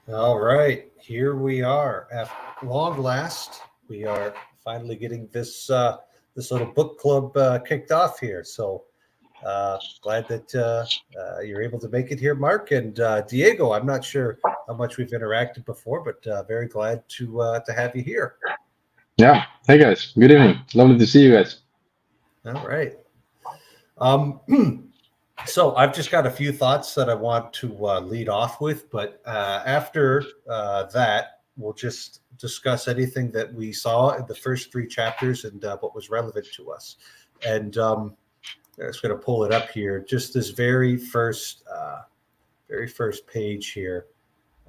All right, here we are. At long last, we are finally getting this little book club kicked off here. So glad that you're able to make it here, Mark and Diego. I'm not sure how much we've interacted before, but very glad to have you here. Yeah. Hey guys. Good evening. Lovely to see you guys. All right. So I've just got a few thoughts that I want to lead off with, but after that, we'll just discuss anything that we saw in the first three chapters and what was relevant to us. And I'm just going to pull it up here. Just this very first page here.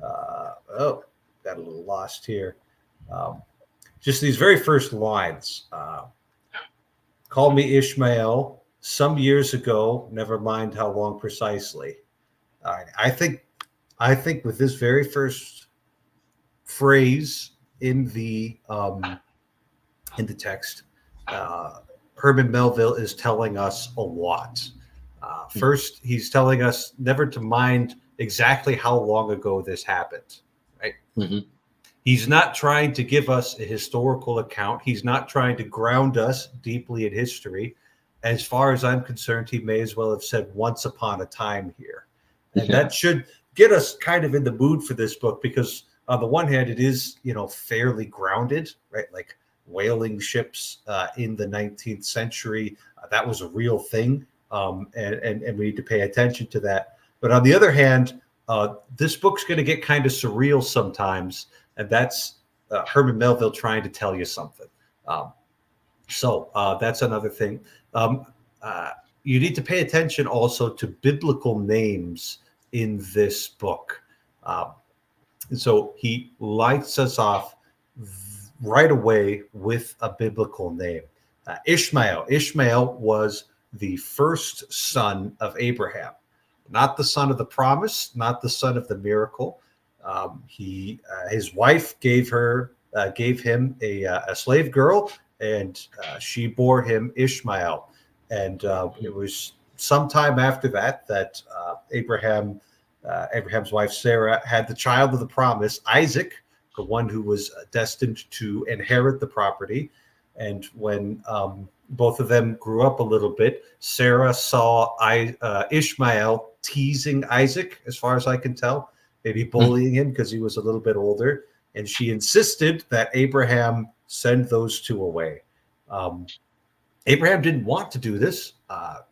Oh, got a little lost here. Um, just these very first lines. Call me Ishmael. Some years ago, never mind how long precisely. All right. I think with this very first phrase in the text, uh, Herman Melville is telling us a lot. First, he's telling us never to mind exactly how long ago this happened. Right? Mm-hmm. He's not trying to give us a historical account. He's not trying to ground us deeply in history. As far as I'm concerned, he may as well have said once upon a time here. And Yeah. that should get us kind of in the mood for this book because on the one hand, it is, fairly grounded, right? Like whaling ships in the 19th century. That was a real thing. And we need to pay attention to that. But on the other hand, this book's going to get kind of surreal sometimes, and that's Herman Melville trying to tell you something. So that's another thing. Um, uh, you need to pay attention also to biblical names in this book. Um, and so he lights us off right away with a biblical name. Ishmael. Ishmael was the first son of Abraham, not the son of the promise, not the son of the miracle. His wife gave him a slave girl, and she bore him Ishmael. And it was sometime after that Abraham's wife Sarah had the child of the promise, Isaac, the one who was destined to inherit the property. And when both of them grew up a little bit, Sarah saw Ishmael teasing Isaac, as far as I can tell, maybe bullying him because he was a little bit older. And she insisted that Abraham send those two away. Um, Abraham didn't want to do this.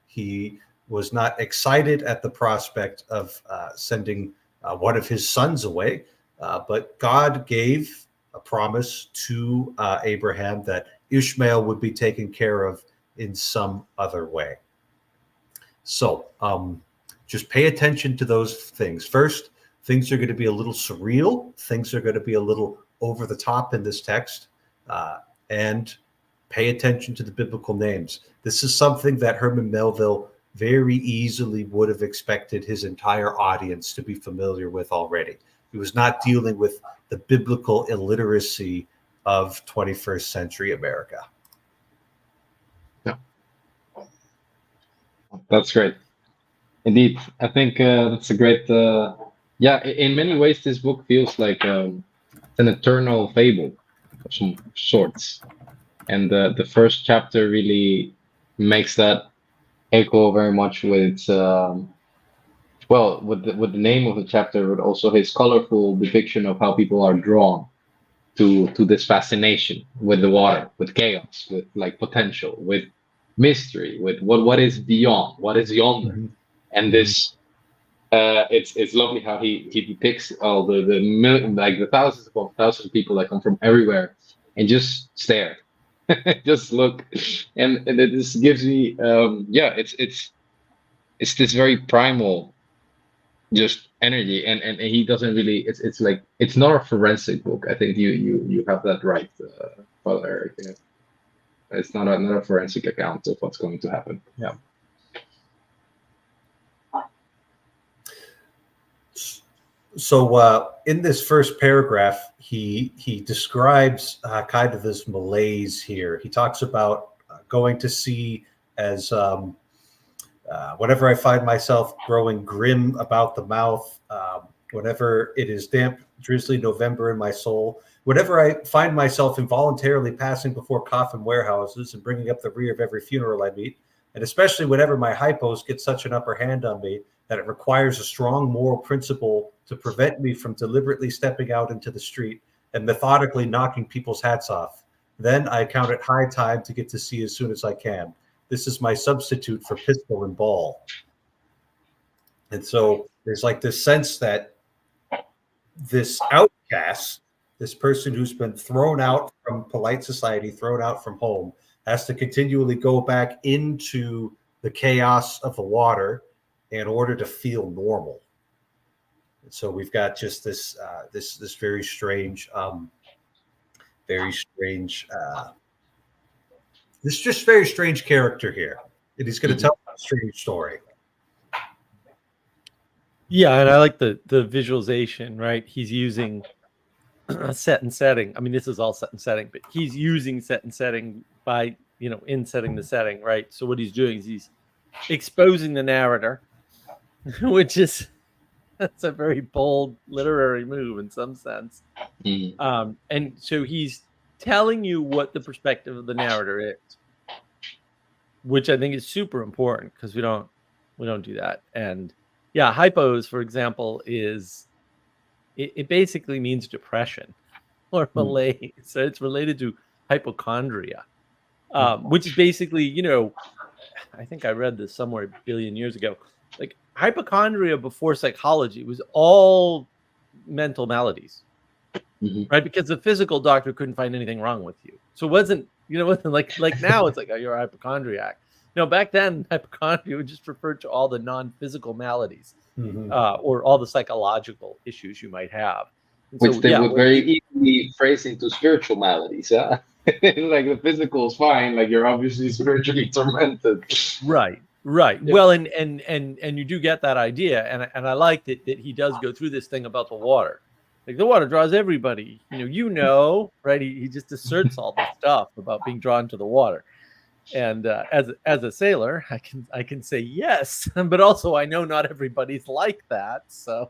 He was not excited at the prospect of sending one of his sons away, but God gave a promise to Abraham that Ishmael would be taken care of in some other way. So just pay attention to those things. First, things are going to be a little surreal, things are going to be a little over the top in this text, and pay attention to the biblical names. This is something that Herman Melville very easily would have expected his entire audience to be familiar with already. He was not dealing with the biblical illiteracy of 21st century America. Yeah. That's great. Indeed. I think that's a great. Yeah. In many ways, this book feels like an eternal fable of some sorts, and the first chapter really makes that echo very much with its with the name of the chapter, but also his colorful depiction of how people are drawn to this fascination with the water, with chaos, with like potential, with mystery, with what is beyond, what is yonder, Mm-hmm. and Mm-hmm. it's lovely how he depicts all like the thousands upon thousands of people that come from everywhere and just stare, just look, and it just gives me it's this very primal just energy, and he doesn't really it's like it's not a forensic book. I think you have that right, Father Eric. Yeah. It's not a forensic account of what's going to happen. Yeah. So in this first paragraph, he describes kind of this malaise here. He talks about going to sea as whenever I find myself growing grim about the mouth, Whenever it is damp, drizzly November in my soul, whenever I find myself involuntarily passing before coffin warehouses and bringing up the rear of every funeral I meet, and especially whenever my hypos get such an upper hand on me that it requires a strong moral principle to prevent me from deliberately stepping out into the street and methodically knocking people's hats off, then I count it high time to get to sea as soon as I can. This is my substitute for pistol and ball. And so there's like this sense that this outcast, this person who's been thrown out from polite society, thrown out from home, has to continually go back into the chaos of the water in order to feel normal. And so we've got just this very strange, very strange, this just very strange character here, and he's going to tell a strange story. Yeah, and I like the visualization, right? He's using set and setting. I mean, this is all set and setting, but he's using set and setting by, in setting the setting, right? So what he's doing is he's exposing the narrator, which is, that's a very bold literary move in some sense. And so he's telling you what the perspective of the narrator is, which I think is super important because we don't do that. And yeah, hypos, for example, is it basically means depression or malaise. So it's related to hypochondria, which is basically, I think I read this somewhere a billion years ago. Like hypochondria before psychology was all mental maladies, right? Because the physical doctor couldn't find anything wrong with you. So it wasn't, like now it's like, oh, you're a hypochondriac. No, back then, hypochondria would just refer to all the non-physical maladies or all the psychological issues you might have. And which they would very easily phrase into spiritual maladies, yeah? Like the physical is fine, like you're obviously spiritually tormented. Right. Yeah. Well, and you do get that idea, and I like that he does go through this thing about the water. Like the water draws everybody, right? He just asserts all this stuff about being drawn to the water. And as a sailor, I can say yes, but also I know not everybody's like that. So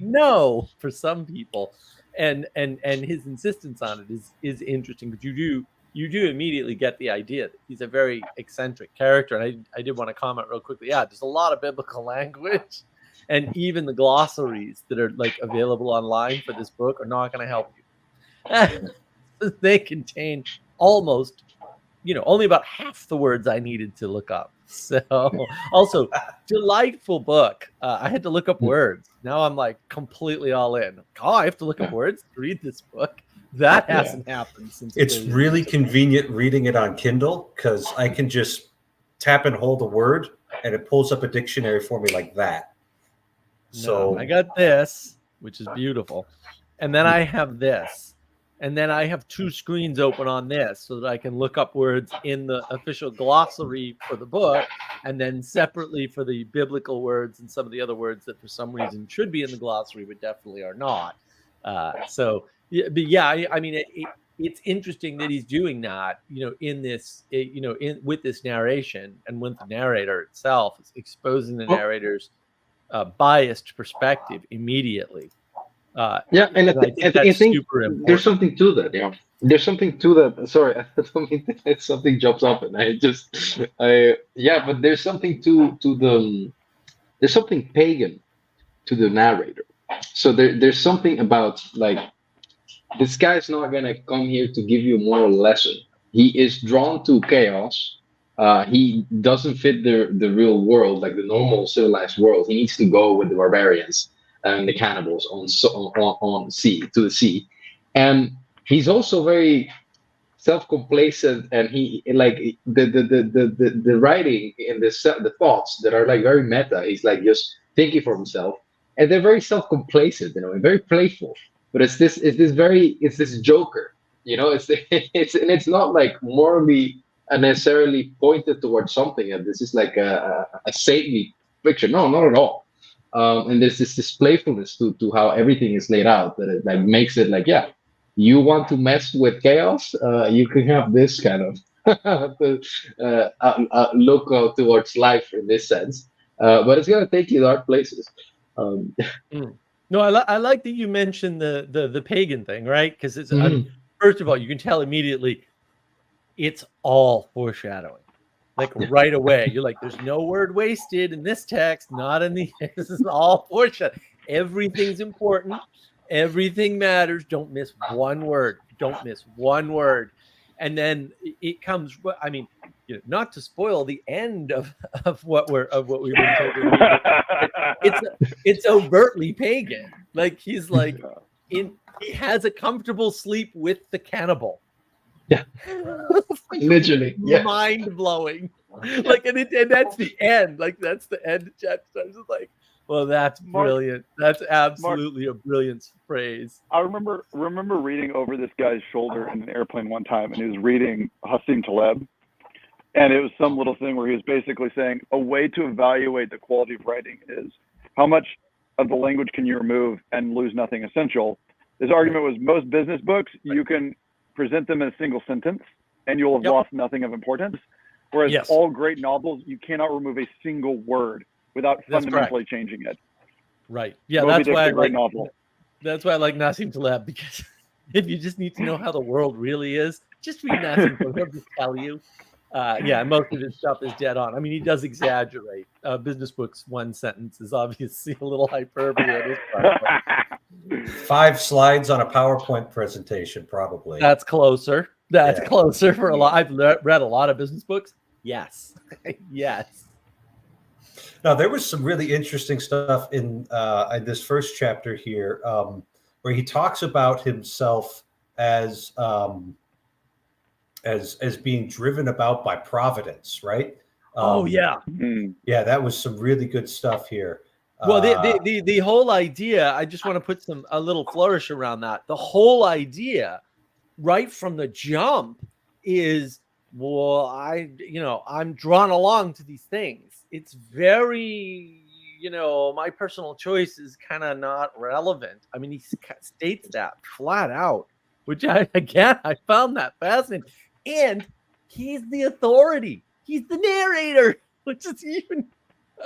no, for some people, and his insistence on it is interesting. But you do immediately get the idea that he's a very eccentric character. And I did want to comment real quickly. Yeah, there's a lot of biblical language, and even the glossaries that are like available online for this book are not going to help you. They contain almost, only about half the words I needed to look up. So also delightful book. I had to look up words. Now I'm like completely all in. Oh, I have to look up words to read this book. That hasn't happened since. It's really convenient reading it on Kindle because I can just tap and hold a word and it pulls up a dictionary for me like that. So I got this, which is beautiful. And then I have this. And then I have two screens open on this so that I can look up words in the official glossary for the book, and then separately for the biblical words and some of the other words that for some reason should be in the glossary but definitely are not. I mean, it's interesting that he's doing that, in this, with this narration and with the narrator itself, is exposing the narrator's biased perspective immedately. And I think super important. There's something to that. Yeah, there's something to that. Sorry, I don't mean that something jumps up, and but there's something to the there's something pagan to the narrator. So there's something about like this guy's not gonna come here to give you a moral lesson. He is drawn to chaos. He doesn't fit the real world, like the normal civilized world. He needs to go with the barbarians and the cannibals on sea to the sea, and he's also very self-complacent, and he like the writing in the thoughts that are like very meta. He's like just thinking for himself, and they're very self-complacent, and very playful. But it's this Joker, it's not like morally necessarily pointed towards something, and this is like a saintly picture. No, not at all. And there's this playfulness to how everything is laid out that it like makes it like, yeah, you want to mess with chaos, you can have this kind of look towards life in this sense, but it's gonna take you dark places. No, I like that you mentioned the pagan thing, right? Because it's first of all, you can tell immediately it's all foreshadowing. Like right away, you're like, "There's no word wasted in this text, not in the." This is all foreshadowing. Everything's important. Everything matters. Don't miss one word. Don't miss one word. And then it comes. I mean, not to spoil the end of what we've been told. It's overtly pagan. Like he's like he has a comfortable sleep with the cannibal. Yeah. Literally. Yeah. Mind blowing. Like and that's the end. Like that's the end chapter. I was just like, well, that's brilliant. That's absolutely a brilliant phrase. I remember reading over this guy's shoulder in an airplane one time, and he was reading Hassim Taleb, and it was some little thing where he was basically saying a way to evaluate the quality of writing is how much of the language can you remove and lose nothing essential. His argument was most business books, you can present them in a single sentence and you'll have lost nothing of importance. Whereas all great novels, you cannot remove a single word without fundamentally changing it. Right. Yeah, Moby that's Dick's why a great novel. That's why I like Nassim Taleb, because if you just need to know how the world really is, just read Nassim Taleb. He'll just tell you. Most of his stuff is dead on. I mean, he does exaggerate. Business books, one sentence is obviously a little hyperbole at his part. 5 slides on a PowerPoint presentation, probably. That's closer. That's closer for a lot. I've read a lot of business books. Yes. Yes. Now, there was some really interesting stuff in this first chapter here, where he talks about himself as being driven about by providence, right? Yeah, that was some really good stuff here. Well, the whole idea, I just want to put a little flourish around that. The whole idea, right from the jump, is, well, I'm drawn along to these things. It's very, my personal choice is kind of not relevant. I mean, he states that flat out, which I found that fascinating. And he's the authority. He's the narrator, which is even.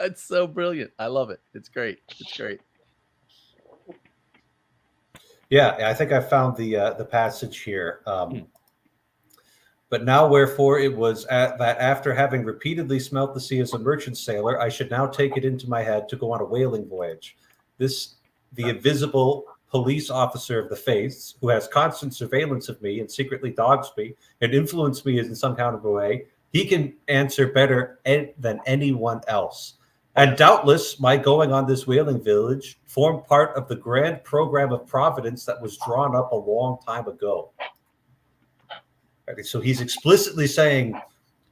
It's so brilliant. I love it. It's great. It's great. Yeah, I think I found the passage here. But now, wherefore, it was that after having repeatedly smelt the sea as a merchant sailor, I should now take it into my head to go on a whaling voyage. The invisible police officer of the faiths, who has constant surveillance of me and secretly dogs me and influences me in some kind of a way, he can answer better than anyone else. And doubtless my going on this whaling village formed part of the grand program of providence that was drawn up a long time ago. Okay, so he's explicitly saying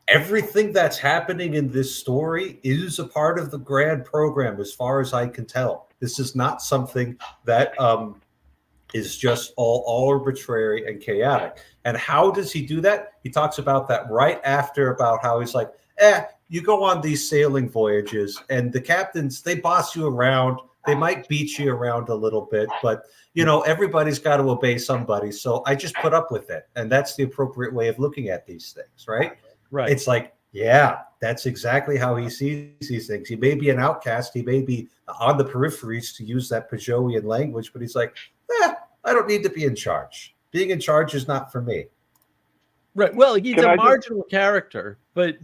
everything that's happening in this story is a part of the grand program, as far as I can tell. This is not something that is just all arbitrary and chaotic. And how does he do that? He talks about that right after, about how he's like, you go on these sailing voyages and the captains, they boss you around. They might beat you around a little bit, but everybody's got to obey somebody. So I just put up with it. And that's the appropriate way of looking at these things, right? Right. It's like, that's exactly how he sees these things. He may be an outcast. He may be on the peripheries, to use that Pajovian language, but he's like, I don't need to be in charge. Being in charge is not for me. Right. Well, he's a marginal character, but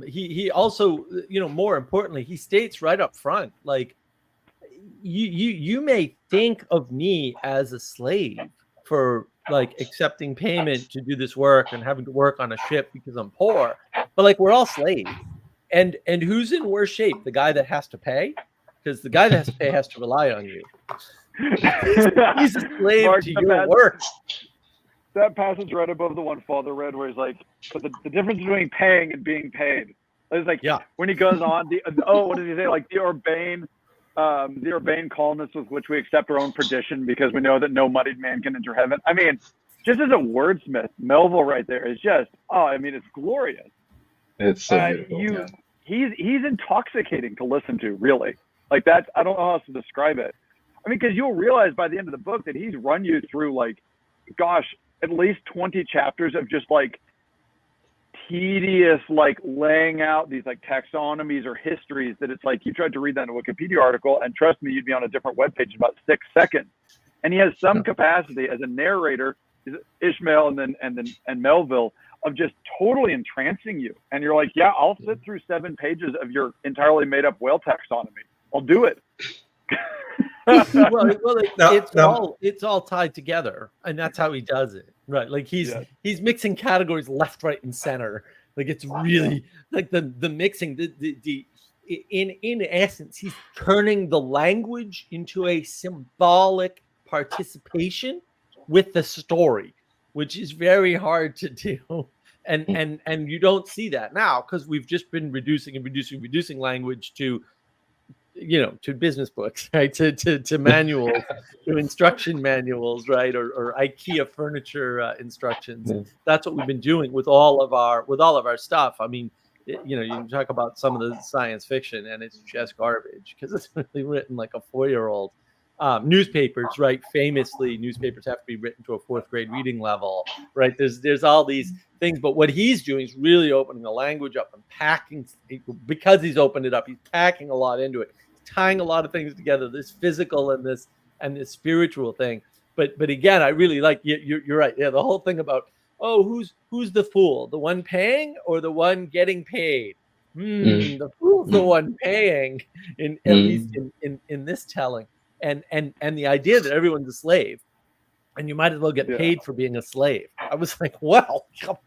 he also, more importantly, he states right up front, like, you may think of me as a slave for like accepting payment to do this work and having to work on a ship because I'm poor, but like, we're all slaves. And who's in worse shape? The guy that has to pay? Because the guy that has to pay has to rely on you. He's a slave Mark, to your work. That passage right above the one Father read, where he's like, but the difference between paying and being paid. It's like, when he goes on, what does he say? Like, the urbane calmness with which we accept our own perdition, because we know that no moneyed man can enter heaven. I mean, just as a wordsmith, Melville right there is just, it's glorious. It's so beautiful. He's intoxicating to listen to, really. Like, that's, I don't know how else to describe it. I mean, because you'll realize by the end of the book that he's run you through, like, gosh, at least 20 chapters of just like tedious, like laying out these like taxonomies or histories that it's like you tried to read that in a Wikipedia article, and trust me, you'd be on a different webpage in about 6 seconds. And he has some capacity as a narrator, Ishmael and Melville, of just totally entrancing you. And you're like, yeah, I'll sit through 7 pages of your entirely made up whale taxonomy. I'll do it. It's all tied together, and that's how he does it, right? Like he's mixing categories left, right, and center. Like it's really like the mixing. In essence, he's turning the language into a symbolic participation with the story, which is very hard to do. And you don't see that now because we've just been reducing language to business books, right? To manuals, to instruction manuals, right? Or IKEA furniture instructions. Yeah. That's what we've been doing with all of our stuff. I mean, you can talk about some of the science fiction, and it's just garbage because it's really written like a 4-year-old. Newspapers, right? Famously, newspapers have to be written to a 4th grade reading level, right? There's all these things, but what he's doing is really opening the language up and packing. Because he's opened it up, he's packing a lot into it, tying a lot of things together. This physical and this spiritual thing. But again, I really like you're right. Yeah, the whole thing about who's the fool, the one paying or the one getting paid? The fool's the one paying, at least in this telling. And the idea that everyone's a slave and you might as well get paid for being a slave. I was like, well, can't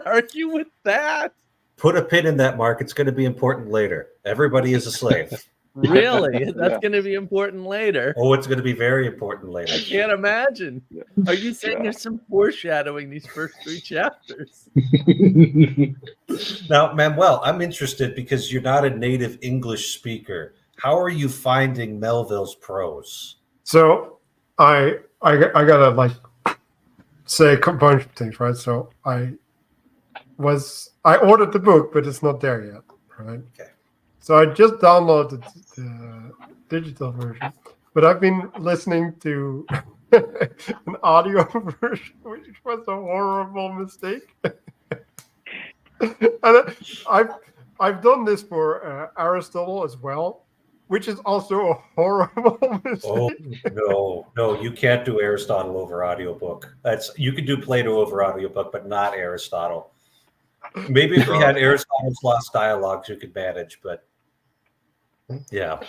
argue with that. Put a pin in that, Mark. It's going to be important later. Everybody is a slave. Really? That's going to be important later. Oh, it's going to be very important later. I can't imagine. Are you saying there's some foreshadowing these first 3 chapters? Now, Manuel, I'm interested because you're not a native English speaker. How are you finding Melville's prose? So I gotta say a bunch of things, right? So I ordered the book, but it's not there yet, right? Okay. So I just downloaded the digital version, but I've been listening to an audio version, which was a horrible mistake. And I've done this for Aristotle as well, which is also a horrible mistake. Oh, no, you can't do Aristotle over audiobook. You can do Plato over audiobook, but not Aristotle. Maybe if we had Aristotle's Lost Dialogues, you could manage, but yeah.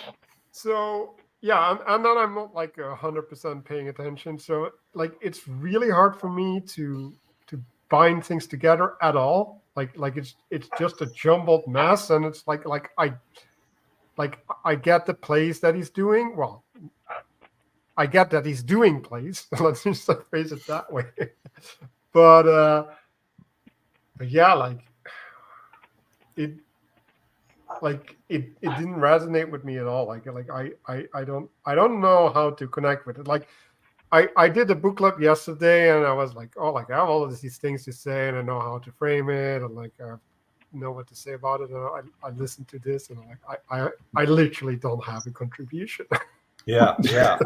So, yeah, and then I'm not 100% paying attention. So, it's really hard for me to bind things together at all. It's just a jumbled mess, and it's I get the plays that he's doing. Well, I get that he's doing plays. Let's just phrase it that way. But yeah, it didn't resonate with me at all. I don't know how to connect with it. I did a book club yesterday, and I was like, I have all of these things to say, and I know how to frame it, and I know what to say about it. And I listened to this, and I literally don't have a contribution. Yeah,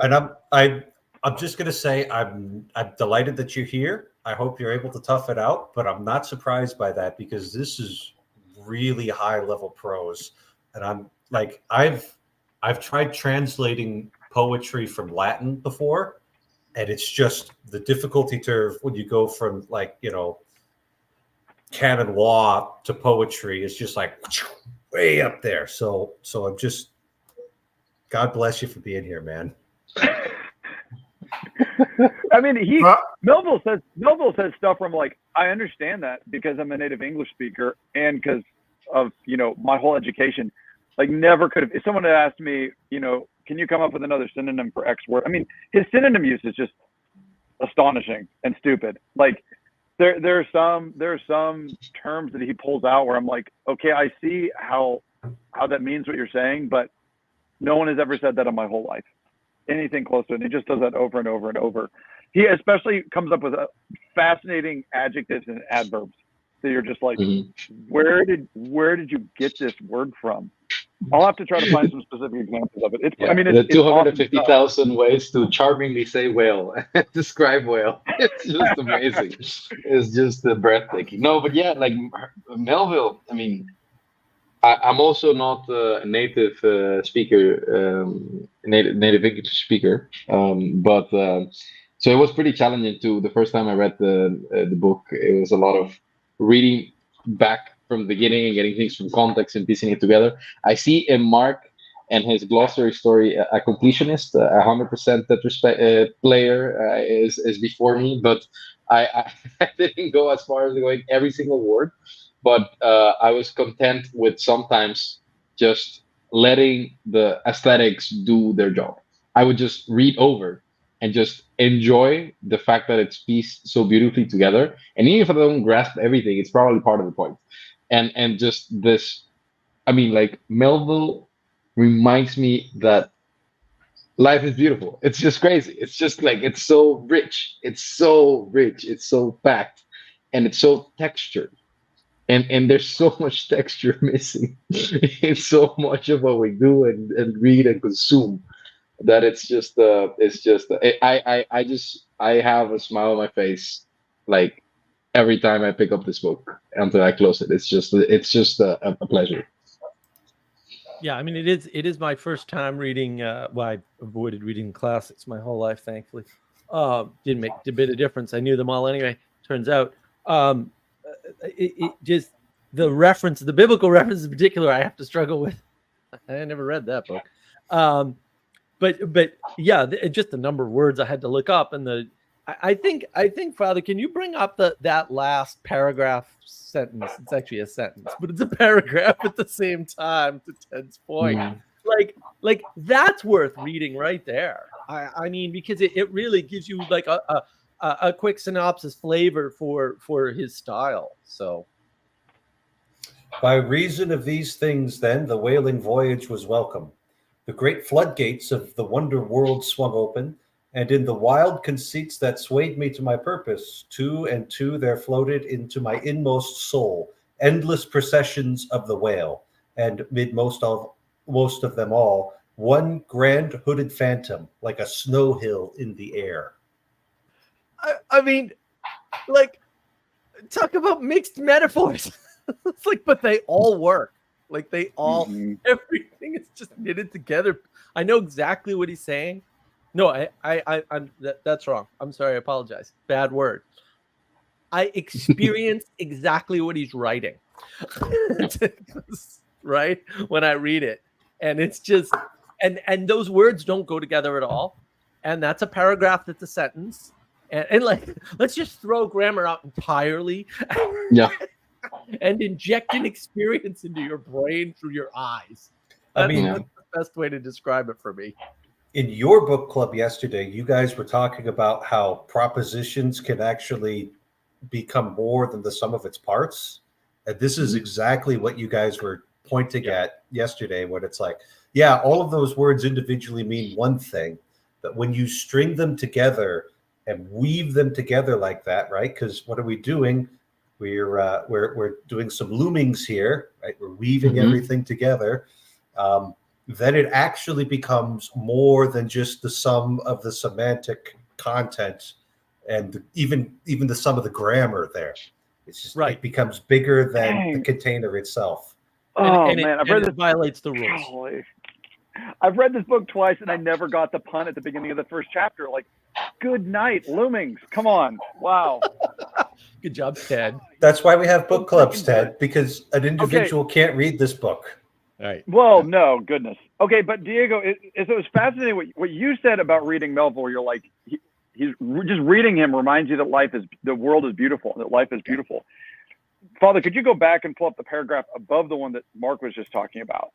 and I'm just gonna say I'm delighted that you're here. I hope you're able to tough it out, but I'm not surprised by that because this is really high level prose, and I'm I've tried translating poetry from Latin before, and it's just the difficulty curve when you go from canon law to poetry is just way up there. So I'm just, God bless you for being here, man. I mean, Melville says stuff from I understand that because I'm a native English speaker and because of my whole education. Never could have. If someone had asked me, can you come up with another synonym for X word? I mean, his synonym use is just astonishing and stupid. There are some terms that he pulls out where I'm like, okay, I see how that means what you're saying, but no one has ever said that in my whole life. Anything close to it. He just does that over and over and over. He especially comes up with fascinating adjectives and adverbs that you're just like, Mhm. where did you get this word from? I'll have to try to find some specific examples of it. It's, Yeah, I mean, the it's awesome stuff. 250,000 ways to charmingly say whale, describe whale. It's just amazing. It's just breathtaking. No, but yeah, like Melville. I mean, I'm also not a native speaker, native English speaker, but so it was pretty challenging too. The first time I read the book, it was a lot of reading back from the beginning and getting things from context and piecing it together. I see in Mark and his glossary story a completionist, 100% that respect player is before me, but I didn't go as far as going every single word, but I was content with sometimes just letting the aesthetics do their job. I would just read over and just enjoy the fact that it's pieced so beautifully together. And even if I don't grasp everything, it's probably part of the point. And just this, I mean, like Melville reminds me that life is beautiful. It's just crazy. It's just like it's so rich. It's so rich. It's so packed, and it's so textured. And there's so much texture missing in so much of what we do and read and consume that I have a smile on my face like every time I pick up this book until I close it. It's just a pleasure. Yeah, I mean, it is my first time reading. Well, I avoided reading classics my whole life, thankfully. Didn't make a bit of difference. I knew them all anyway. Turns out, it just the biblical reference in particular, I have to struggle with. I never read that book. But yeah, just the number of words I had to look up, and I think Father, can you bring up that last paragraph sentence? It's actually a sentence, but it's a paragraph at the same time. To Ted's point, like that's worth reading right there. I mean, because it really gives you like a quick synopsis flavor for his style. So By reason of these things, then, the whaling voyage was welcome. The great floodgates of the wonder world swung open, and in the wild conceits that swayed me to my purpose, two and two there floated into my inmost soul endless processions of the whale, and mid most of them all, one grand hooded phantom, like a snow hill in the air. I mean, like, talk about mixed metaphors. It's like, but they all work. Like they all, everything is just knitted together. I know exactly what he's saying. No, that's wrong. I'm sorry. I apologize. Bad word. I experienced exactly what he's writing, right? When I read it, and it's just, and those words don't go together at all. And that's a paragraph. That's a sentence. And like, let's just throw grammar out entirely. Yeah. And inject an experience into your brain through your eyes. That's the best way to describe it for me. In your book club yesterday, you guys were talking about how propositions can actually become more than the sum of its parts. And this is exactly what you guys were pointing at yesterday, when it's like, yeah, all of those words individually mean one thing, but when you string them together and weave them together like that, right? Because what are we doing? We're doing some loomings here, right? We're weaving everything together. Then it actually becomes more than just the sum of the semantic content and even the sum of the grammar there. It's just It becomes bigger than the container itself. Man, I've read this. Violates the rules. Golly. I've read this book twice and I never got the pun at the beginning of the first chapter. Like, good night, loomings. Come on. Wow. Good job, Ted. That's why we have book clubs, Ted, because an individual can't read this book. All right. Well, no, goodness. Okay, but Diego, it was fascinating what you said about reading Melville. You're like, he's just reading him reminds you that the world is beautiful, that life is beautiful. Father, could you go back and pull up the paragraph above the one that Mark was just talking about?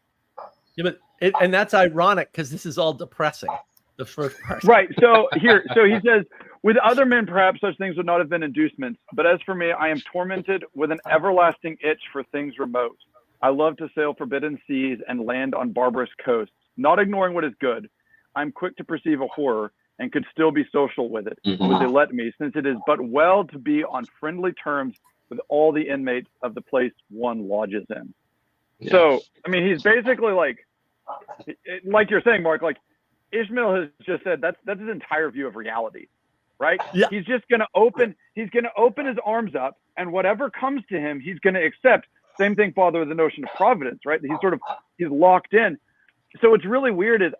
Yeah, but and that's ironic because this is all depressing. The first part. Right. So he says, with other men, perhaps such things would not have been inducements. But as for me, I am tormented with an everlasting itch for things remote. I love to sail forbidden seas and land on barbarous coasts, not ignoring what is good. I'm quick to perceive a horror and could still be social with it, would they let me, since it is but well to be on friendly terms with all the inmates of the place one lodges in. Yeah. So, I mean, he's basically like you're saying, Mark, like Ishmael has just said that's his entire view of reality, right? Yeah. He's just going to open his arms up, and whatever comes to him, he's going to accept. Same thing, Father, with the notion of providence, right? He's locked in. So what's really weird is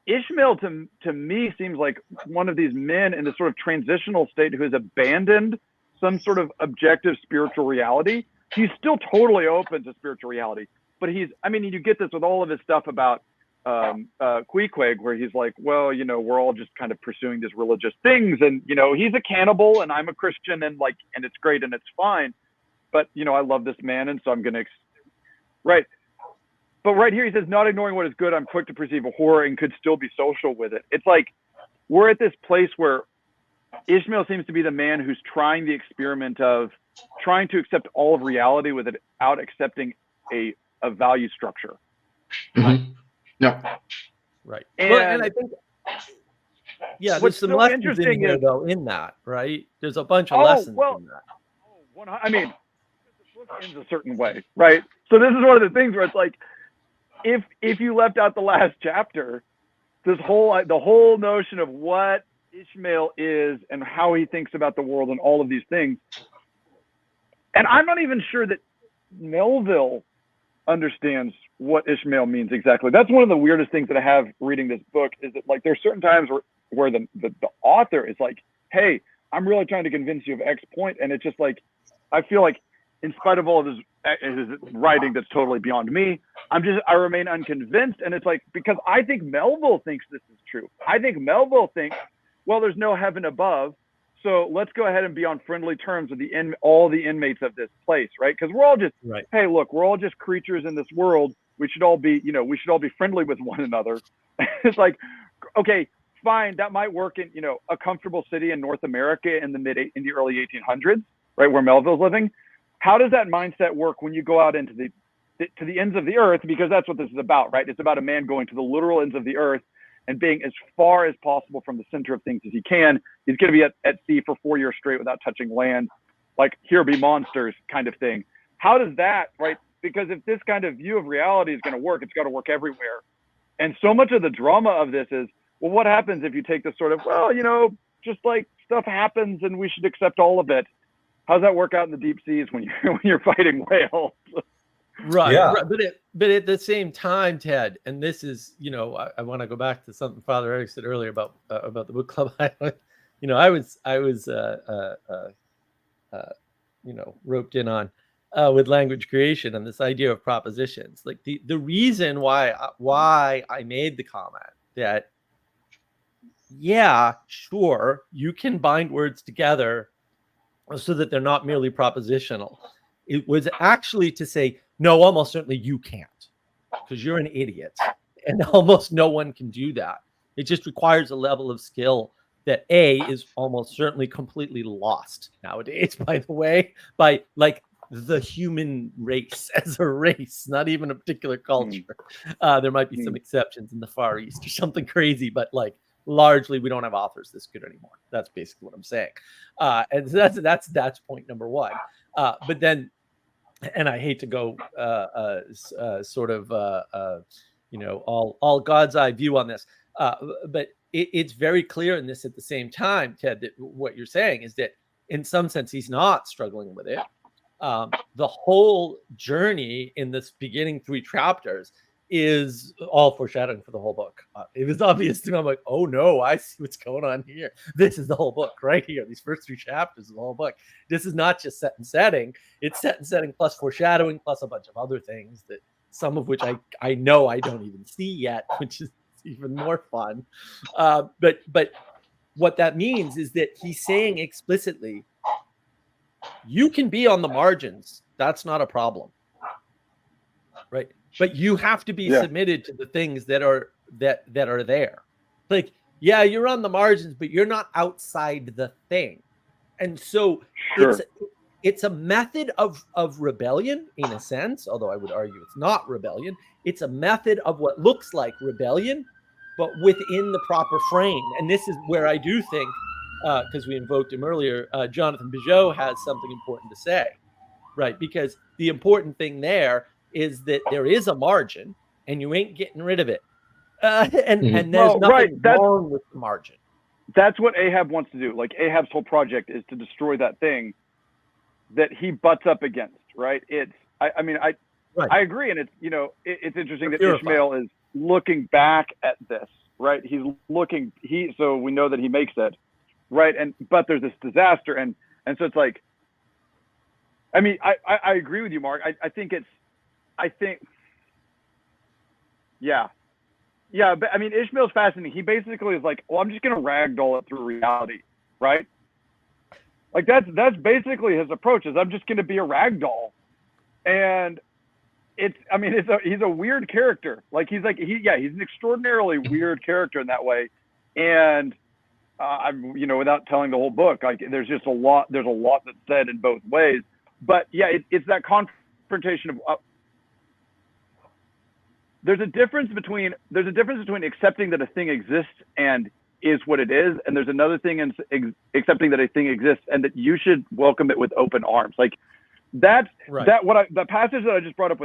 Ishmael to me seems like one of these men in this sort of transitional state who has abandoned some sort of objective spiritual reality. He's still totally open to spiritual reality, but you get this with all of his stuff about Queequeg, where he's like, well, we're all just kind of pursuing these religious things, and he's a cannibal and I'm a Christian, and it's great and it's fine, but I love this man, and so I'm gonna right. But right here he says, not ignoring what is good, I'm quick to perceive a horror and could still be social with it. It's like we're at this place where Ishmael seems to be the man who's trying the experiment of trying to accept all of reality without accepting a value structure. Mm-hmm. Yeah. Right. And I think, there's what's some so lessons interesting in there, is- though, in that, right? There's a bunch of lessons in that. I mean, the book ends a certain way, right? So this is one of the things where it's like, if you left out the last chapter, the whole notion of what Ishmael is and how he thinks about the world and all of these things, and I'm not even sure that Melville understands what Ishmael means exactly. That's one of the weirdest things that I have reading this book, is that like there's certain times where the author is like, hey, I'm really trying to convince you of X point, and it's just like I feel like in spite of all of his writing that's totally beyond me, I remain unconvinced. And it's like, because I think Melville thinks this is true. I think Melville thinks, well, there's no heaven above, so let's go ahead and be on friendly terms with all the inmates of this place, right? Because we're all just, hey, look, we're all just creatures in this world. We should all be friendly with one another. It's like, okay, fine, that might work in, a comfortable city in North America in the early 1800s, right, where Melville's living. How does that mindset work when you go out into the ends of the earth? Because that's what this is about, right? It's about a man going to the literal ends of the earth and being as far as possible from the center of things as he can. He's going to be at sea for 4 years straight without touching land, like here be monsters kind of thing. How does that, right? Because if this kind of view of reality is going to work, it's got to work everywhere. And so much of the drama of this is, well, what happens if you take this sort of, well, just like stuff happens and we should accept all of it? How's that work out in the deep seas when you're fighting whales? Right. Yeah. Right. But at the same time, Ted, and this is, I want to go back to something Father Eric said earlier about the book club. I was roped in on with language creation and this idea of propositions. Like the reason why I made the comment that, yeah, sure, you can bind words together so that they're not merely propositional. It was actually to say, no, almost certainly you can't, because you're an idiot, and almost no one can do that. It just requires a level of skill that is almost certainly completely lost nowadays, by the way, by like the human race as a race, not even a particular culture. There might be some exceptions in the Far East or something crazy, but like largely we don't have authors this good anymore. That's basically what I'm saying. And so that's point number one. But then, and I hate to go all God's eye view on this, but it's very clear in this at the same time, Ted, that what you're saying is that in some sense he's not struggling with it. The whole journey in this beginning 3 chapters is all foreshadowing for the whole book. It was obvious to me. I'm like, oh no, I see what's going on here. This is the whole book right here. These first 3 chapters of the whole book. This is not just set and setting. It's set and setting plus foreshadowing plus a bunch of other things, that some of which I know I don't even see yet, which is even more fun. But what that means is that he's saying explicitly, you can be on the margins. That's not a problem, right? But you have to be submitted to the things that are there. Like, yeah, you're on the margins, but you're not outside the thing. And so it's a method of rebellion in a sense, although I would argue it's not rebellion. It's a method of what looks like rebellion, but within the proper frame. And this is where I do think, because we invoked him earlier, Jonathan Bijot has something important to say. right? Because the important thing there is that there is a margin, and you ain't getting rid of it. And there's Well, right, nothing wrong with the margin. That's what Ahab wants to do. Like Ahab's whole project is to destroy that thing that he butts up against, right? I agree, and it's it's interesting that Purify. Ishmael is looking back at this, right? So we know that he makes it, right? But there's this disaster, and so it's like, I mean, I agree with you, Mark. I think, yeah, but I mean, Ishmael's fascinating. He basically is like, well, I'm just gonna ragdoll it through reality, right? Like that's basically his approach. Is I'm just gonna be a ragdoll, and he's a weird character. Like he's an extraordinarily weird character in that way, and without telling the whole book, like there's a lot that's said in both ways. But yeah, it's that confrontation of. There's a difference between accepting that a thing exists and is what it is, and there's another thing in accepting that a thing exists and that you should welcome it with open arms. Like that's right. The passage that I just brought up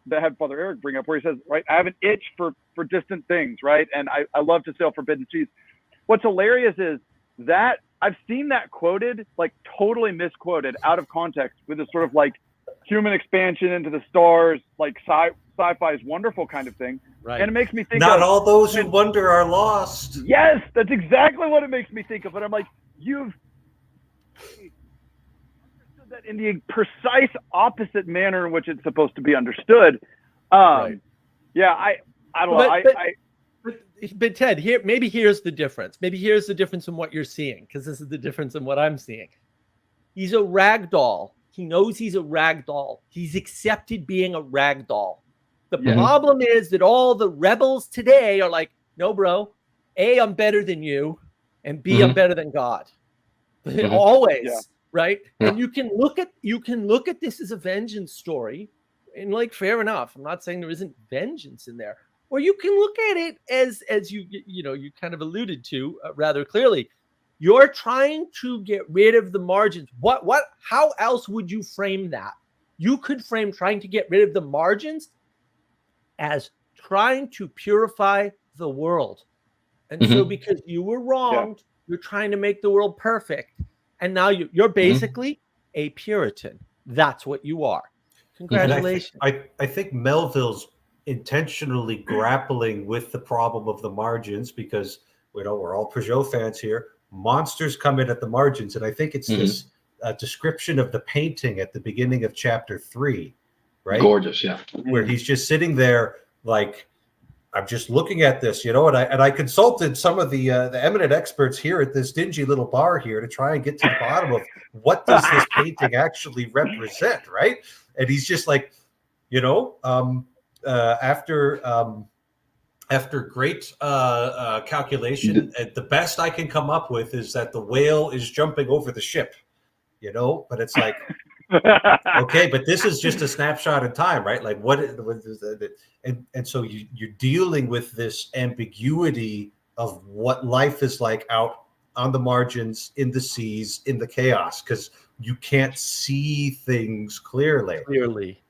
that had Father Eric bring up, where he says, right, I have an itch for distant things, right, and I love to sail forbidden seas. What's hilarious is that I've seen that quoted, like totally misquoted out of context, with a sort of like human expansion into the stars, like sci-fi is wonderful kind of thing. Right. And it makes me think Not all those who wonder are lost. Yes, that's exactly what it makes me think of. But I'm like, you've understood that in the precise opposite manner in which it's supposed to be understood. Right. Yeah, I don't know. But Ted, here's the difference. Maybe here's the difference in what you're seeing, because this is the difference in what I'm seeing. He's a ragdoll. He knows he's a ragdoll. He's accepted being a ragdoll. The problem is that all the rebels today are like, no, bro, A, I'm better than you, and B, I'm better than God. Always, right? Yeah. And you can look at this as a vengeance story, and like, fair enough. I'm not saying there isn't vengeance in there. Or you can look at it as you kind of alluded to rather clearly. You're trying to get rid of the margins. How else would you frame that? You could frame trying to get rid of the margins as trying to purify the world. And so because you were wronged, you're trying to make the world perfect. And now you're basically a Puritan. That's what you are. Congratulations. I think Melville's intentionally grappling with the problem of the margins, because we're all Peugeot fans here. Monsters come in at the margins, and I think it's this description of the painting at the beginning of chapter 3, right? Gorgeous, yeah. Where he's just sitting there, like, I'm just looking at this, and I consulted some of the eminent experts here at this dingy little bar here to try and get to the bottom of what does this painting actually represent, right? And he's just like, after great calculation, the best I can come up with is that the whale is jumping over the ship, but it's like, okay, but this is just a snapshot in time, right? Like what is that? And so you're dealing with this ambiguity of what life is like out on the margins, in the seas, in the chaos, because you can't see things clearly.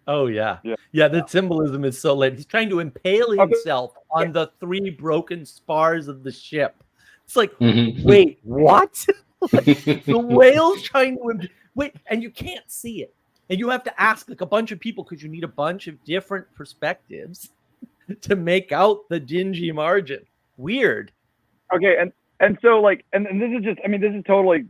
Oh, yeah. The symbolism is so late. He's trying to impale himself on the 3 broken spars of the ship. It's like, wait, what? The whale's trying to wait, and you can't see it. And you have to ask like a bunch of people, because you need a bunch of different perspectives to make out the dingy margin. Weird. Okay, and so like, and this is just, this is totally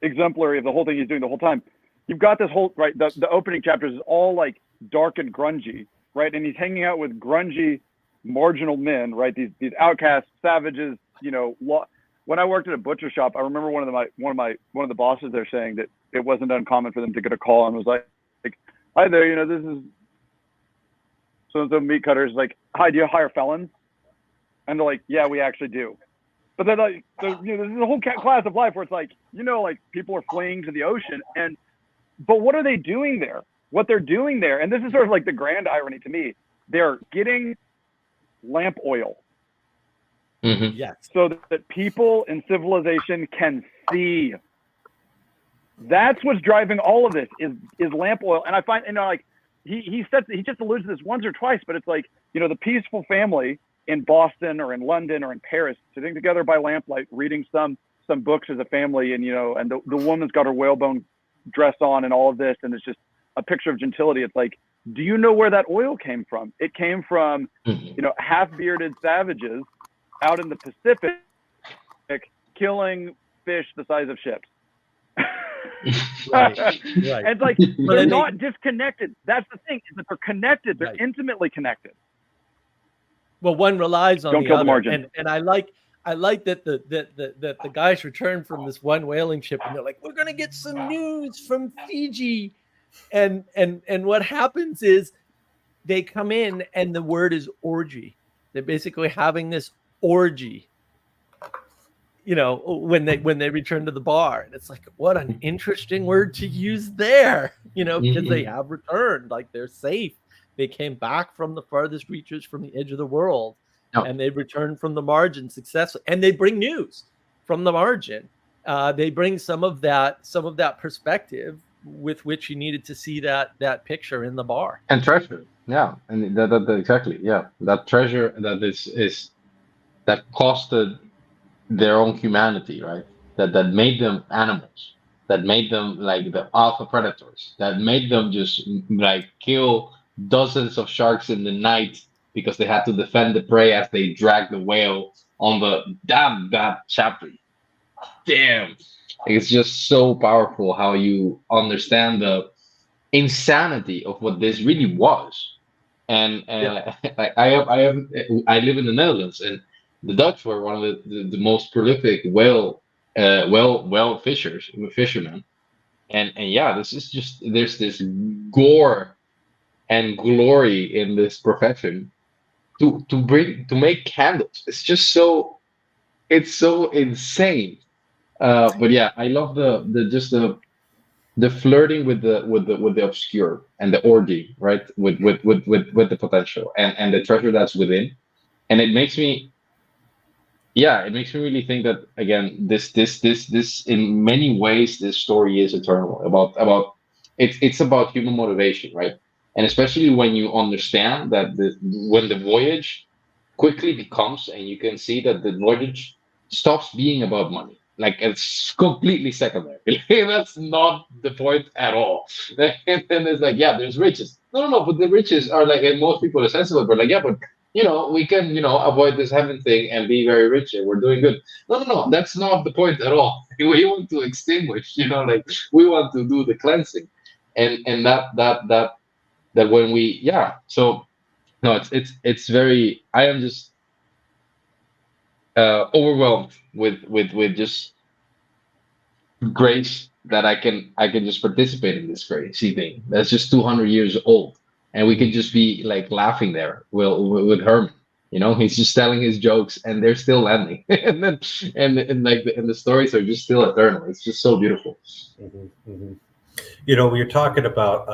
exemplary of the whole thing he's doing the whole time. You've got this whole, right, the opening chapters is all like dark and grungy, right? And he's hanging out with grungy, marginal men, right? These outcast savages, When I worked at a butcher shop, I remember one of the bosses there saying that it wasn't uncommon for them to get a call and was like, hi there, this is so meat cutters, like, hi, do you hire felons? And they're like, yeah, we actually do. But then like, there's a whole class of life where it's like, like people are fleeing to the ocean, but what are they doing there? What they're doing there, and this is sort of like the grand irony to me, they're getting lamp oil. Yes. So that people in civilization can see. That's what's driving all of this is lamp oil. And I find, like he just alludes to this once or twice, but it's like, the peaceful family in Boston or in London or in Paris sitting together by lamplight, reading some books as a family, and and the woman's got her whalebone dress on and all of this, and it's just a picture of gentility. It's like, do you know where that oil came from? It came from, half-bearded savages out in the Pacific killing fish the size of ships. Right. And it's like, they're not disconnected. That's the thing, is that they're connected. They're intimately connected. Well, one relies on Don't the kill other, the margin. and I like that the guys return from this one whaling ship, and they're like, we're gonna get some news from Fiji, and what happens is they come in and the word is orgy. They're basically having this orgy, when they return to the bar, and it's like, what an interesting word to use there, because they have returned, like they're safe. They came back from the farthest reaches from the edge of the world, and they returned from the margin successfully. And they bring news from the margin. They bring some of that perspective with which you needed to see that picture in the bar. And treasure, yeah, and that exactly, yeah, that treasure that is that costed their own humanity, right? That made them animals, that made them like the alpha predators, that made them just like kill dozens of sharks in the night because they had to defend the prey as they dragged the whale on the that chapter. Damn, it's just so powerful how you understand the insanity of what this really was. And I live in the Netherlands, and the Dutch were one of the most prolific whale fishermen, and yeah, this is just, there's this gore and glory in this profession to make candles. It's just it's so insane. But yeah, I love the flirting with the obscure and the orgy, right? With the potential and the treasure that's within. And it makes me really think that, again, this in many ways, this story is eternal about it's about human motivation, right? And especially when you understand that when the voyage quickly becomes, and you can see that the voyage stops being about money. Like, it's completely secondary. That's not the point at all. And then it's like, yeah, there's riches. No, but the riches are like, and most people are sensible, but like, yeah, but we can, avoid this heaven thing and be very rich, and we're doing good. No, that's not the point at all. We want to extinguish, like, we want to do the cleansing, and that when we, yeah. So no, it's very. I am just overwhelmed with just grace that I can just participate in this crazy thing that's just 200 years old, and we can just be like laughing there with Herman. He's just telling his jokes, and they're still landing, and then and the stories are just still eternal. It's just so beautiful. We were talking about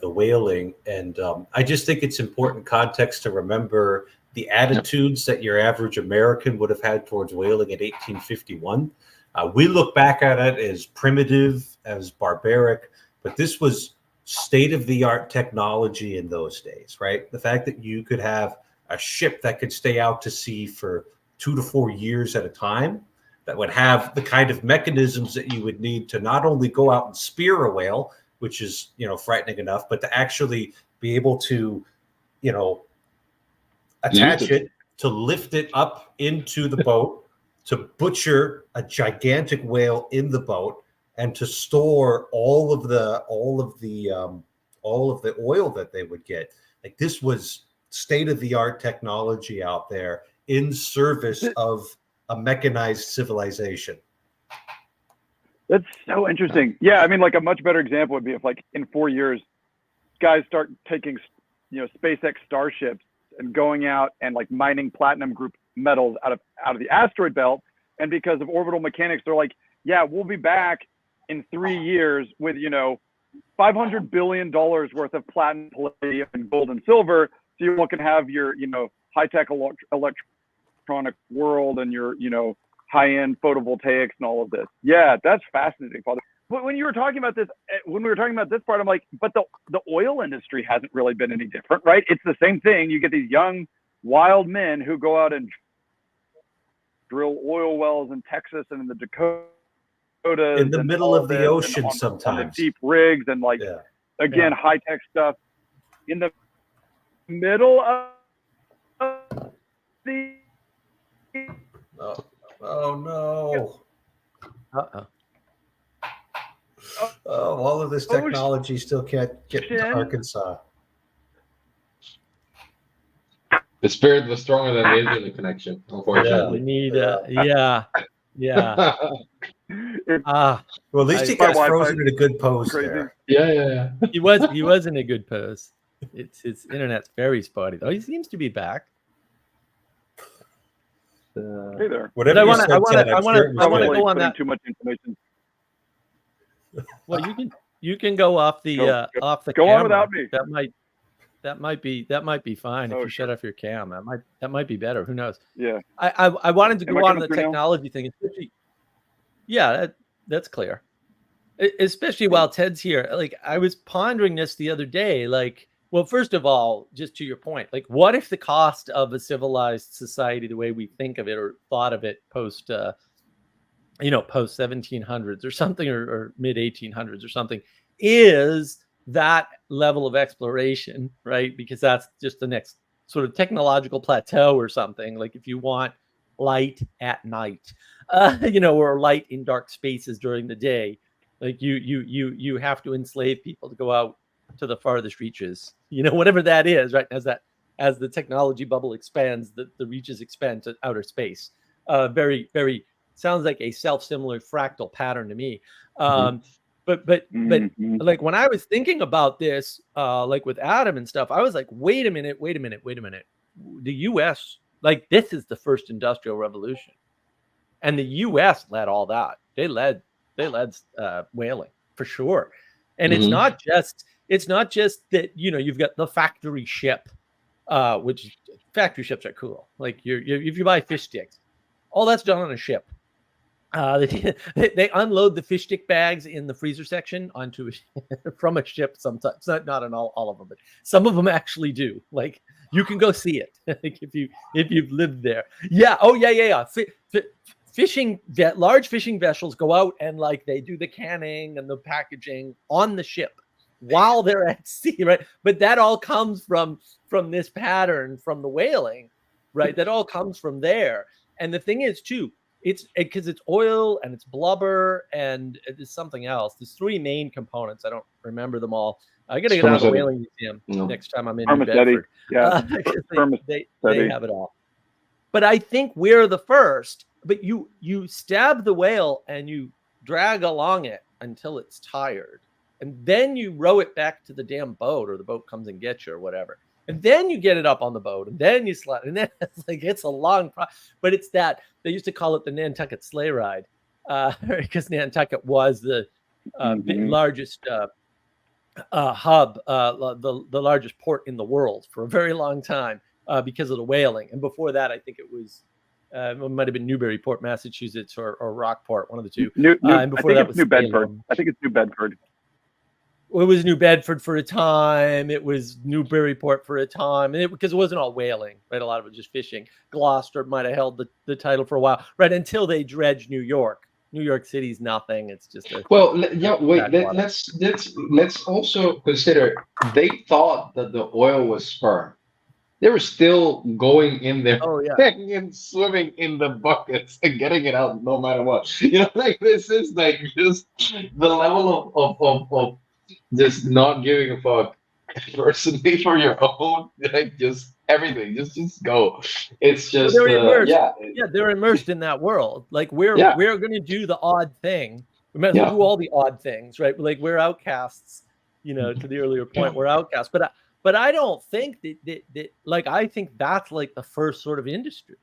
the whaling, and I just think it's important context to remember the attitudes that your average American would have had towards whaling in 1851. We look back at it as primitive, as barbaric, but this was state-of-the-art technology in those days, right? The fact that you could have a ship that could stay out to sea for 2 to 4 years at a time, that would have the kind of mechanisms that you would need to not only go out and spear a whale, which is, frightening enough, but to actually be able to, attach it, to lift it up into the boat, to butcher a gigantic whale in the boat, and to store all of the oil that they would get. Like, this was state-of-the-art technology out there in service of a mechanized civilization. That's so interesting. Yeah, I mean, like, a much better example would be if, like, in 4 years, guys start taking, SpaceX starships and going out and like mining platinum group metals out of the asteroid belt, and because of orbital mechanics, they're like, yeah, we'll be back in 3 years with $500 billion worth of platinum, palladium, and gold and silver, so you can have your high-tech electronic world and your high-end photovoltaics and all of this. Yeah, that's fascinating, Father. But when you were talking about this, when we were talking about this part, I'm like, but the oil industry hasn't really been any different, right? It's the same thing. You get these young, wild men who go out and drill oil wells in Texas and in the Dakotas, in the middle of the ocean on sometimes. the deep rigs and like again high tech stuff in the middle of the. Oh no! Uh-oh. Oh, all of this technology still can't get to Arkansas. The spirit was stronger than the internet connection, unfortunately. We need yeah. Well, at least he got frozen in a good pose there. Yeah. He was in a good pose. His internet's very spotty though. He seems to be back. Hey there. Whatever I want to go on that. Too much information. Well, you can go off the Go camera. on without me. That might be fine if you shut off your cam. That might be better. Who knows? Yeah. I wanted to go on the technology now? thing, especially. Yeah, that's clear. Especially while Ted's here. Like I was pondering this the other day. Like, well, first of all, just to your point, like, what if the cost of a civilized society, the way we think of it or thought of it post, post 1700s or something, or mid 1800s or something, is that level of exploration, right? Because that's just the next sort of technological plateau or something. Like if you want light at night, or light in dark spaces during the day, like you have to enslave people to go out to the farthest reaches, whatever that is, right? As the technology bubble expands, the reaches expand to outer space. Very, very sounds like a self-similar fractal pattern to me. But like when I was thinking about this, like with Adam and stuff, I was like, wait a minute. The US, like this is the first industrial revolution. And the US led all that. They led whaling for sure. And it's not just that, you've got the factory ship, which factory ships are cool. Like if you buy fish sticks, all that's done on a ship. They unload the fish stick bags in the freezer section onto from a ship sometimes. Not in all of them, but some of them actually do. Like you can go see it like if you've lived there. Yeah. Oh yeah. Large fishing vessels go out and like they do the canning and the packaging on the ship while they're at sea, right? But that all comes from this pattern from the whaling, right? That all comes from there. And the thing is too, it's because it's oil and it's blubber and it's something else. There's three main components. I don't remember them all. I got to get out of the whaling museum next time I'm in New Bedford. Yeah, they have it all. But I think we're the first. But you stab the whale and you drag along it until it's tired, and then you row it back to the damn boat, or the boat comes and gets you, or whatever. And then you get it up on the boat, and then you slide, and then it's a long process. But it's that they used to call it the Nantucket sleigh ride, because Nantucket was the largest hub, the largest port in the world for a very long time because of the whaling. And before that, I think it was it might have been Newburyport, Massachusetts, or Rockport, one of the two. And before that was New Bedford. I think it's New Bedford. It was New Bedford for a time. It was Newburyport for a time, and because it wasn't all whaling, right? A lot of it was just fishing. Gloucester might have held the title for a while, right? Until they dredged New York. New York City's nothing. It's just let's also consider they thought that the oil was sperm. They were still going in there and swimming in the buckets and getting it out no matter what. This is like just the level of just not giving a fuck personally for your own, like just everything, just go. It's just they're immersed. They're immersed in that world. Like we're going to do the odd thing. We might as well do all the odd things, right? Like we're outcasts. To the earlier point, we're outcasts. But I don't think that like I think that's like the first sort of industry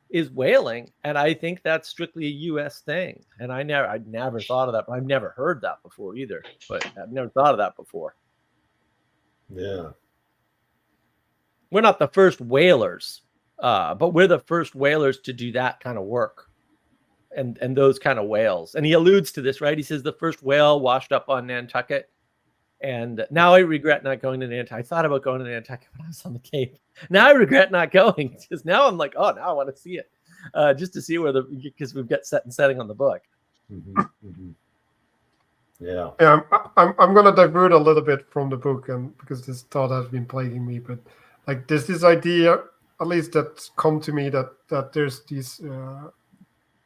is whaling, and I think that's strictly a U.S. thing. And I'd never thought of that. I've never heard that before either. But I've never thought of that before. Yeah, we're not the first whalers, but we're the first whalers to do that kind of work. and those kind of whales. And he alludes to this, right? He says the first whale washed up on Nantucket. And now I regret not going to Nantucket. I thought about going to Nantucket when I was on the Cape. Now I regret not going because now I'm like, oh, now I want to see it, just to see because we've got set and setting on the book. Mm-hmm, mm-hmm. Yeah. I'm going to divert a little bit from the book, and because this thought has been plaguing me, but like there's this idea, at least that's come to me, that there's these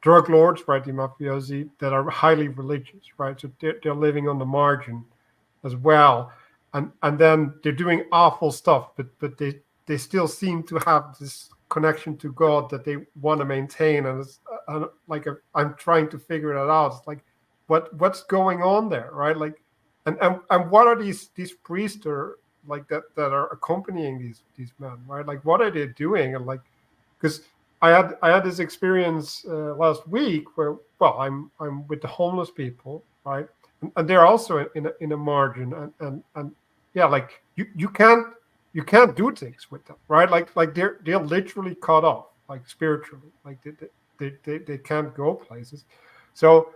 drug lords, right, the mafiosi, that are highly religious, right? So they're living on the margin as well, and then they're doing awful stuff, but they still seem to have this connection to God that they want to maintain, and it's I'm trying to figure that out. It's like what's going on there, right? Like, and what are these priests are like that are accompanying these men, right? Like, what are they doing? And like, because I had this experience last week where, well, I'm with the homeless people, right? And they're also in a margin, and yeah, like you can't do things with them, right? Like they're literally cut off, like spiritually, like they can't go places. So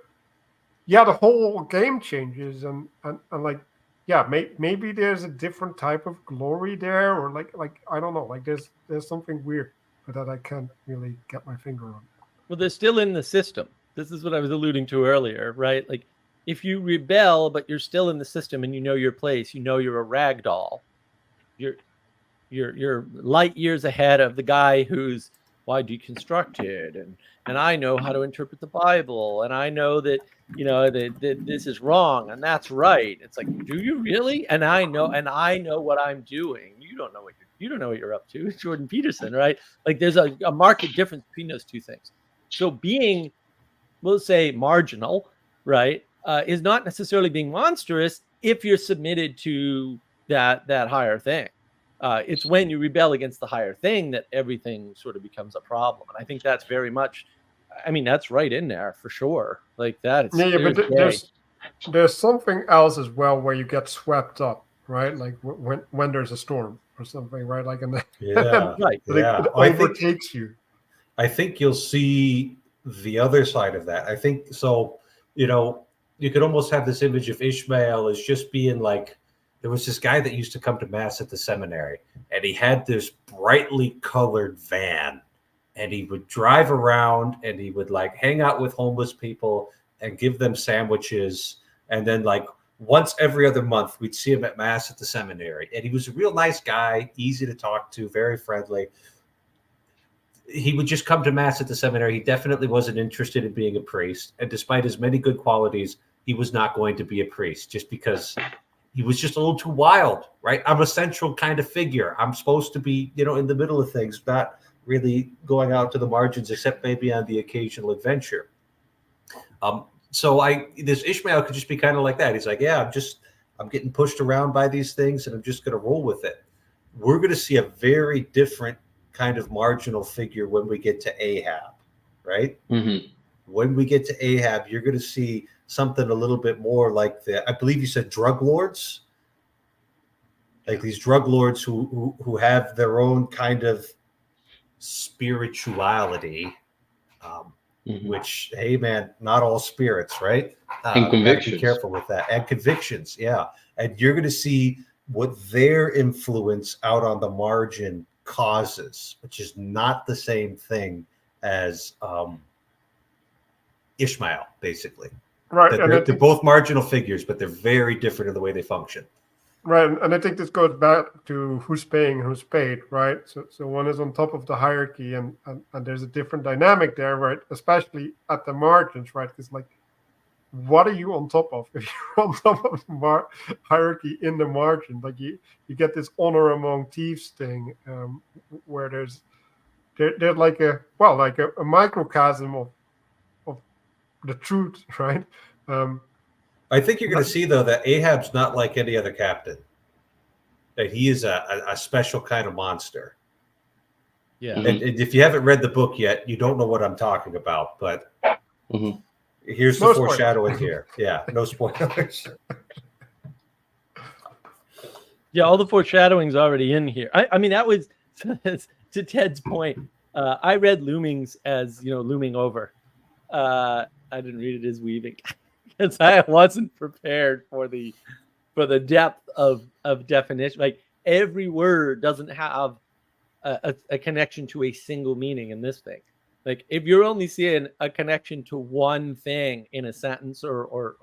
yeah, the whole game changes, and like, yeah, maybe there's a different type of glory there, or like I don't know, like there's something weird that I can't really get my finger on. Well, they're still in the system. This is what I was alluding to earlier, right? Like, if you rebel, but you're still in the system and you know your place, you know you're a rag doll. You're light years ahead of the guy who's deconstructed, and I know how to interpret the Bible, and I know that that this is wrong and that's right. It's like, do you really? And I know what I'm doing. You don't know what you're up to. Jordan Peterson, right? Like, there's a marked difference between those two things. So being, we'll say, marginal, right, is not necessarily being monstrous if you're submitted to that higher thing. It's when you rebel against the higher thing that everything sort of becomes a problem. And I think that's very much, I mean, that's right in there for sure. Like that. But there's something else as well where you get swept up, right? Like when there's a storm or something, right? Like, and yeah, right. It overtakes you. I think you'll see the other side of that. I think so. You could almost have this image of Ishmael as just being like, there was this guy that used to come to mass at the seminary, and he had this brightly colored van, and he would drive around and he would like hang out with homeless people and give them sandwiches. And then like once every other month, we'd see him at mass at the seminary. And he was a real nice guy, easy to talk to, very friendly. He would just come to mass at the seminary. He definitely wasn't interested in being a priest. And despite his many good qualities, he was not going to be a priest just because he was just a little too wild, right? I'm a central kind of figure. I'm supposed to be, in the middle of things, not really going out to the margins, except maybe on the occasional adventure. So this Ishmael could just be kind of like that. He's like, yeah, I'm getting pushed around by these things, and I'm just going to roll with it. We're going to see a very different kind of marginal figure when we get to Ahab, right? Mm-hmm. When we get to Ahab, you're going to see something a little bit more like I believe you said drug lords, like these drug lords who have their own kind of spirituality, which, hey man, not all spirits, right? And convictions. Be careful with that. And convictions, yeah. And you're going to see what their influence out on the margin causes, which is not the same thing as Ishmael, basically. Right. They're both marginal figures, but they're very different in the way they function. Right. And I think this goes back to who's paying and who's paid, right? So one is on top of the hierarchy, and there's a different dynamic there, right? Especially at the margins, right? Because like, what are you on top of? If you're on top of the hierarchy in the margin, like you get this honor among thieves thing, where there's like a microcosm of the truth, right? I think you're going to see, though, that Ahab's not like any other captain. That he is a special kind of monster. Yeah. And if you haven't read the book yet, you don't know what I'm talking about. But here's the foreshadowing here. Yeah, no spoilers. Yeah, all the foreshadowing's already in here. I mean, that was, to Ted's point, I read Loomings as, looming over. I didn't read it as weaving because I wasn't prepared for the depth of definition. Like every word doesn't have a connection to a single meaning in this thing. Like if you're only seeing a connection to one thing in a sentence or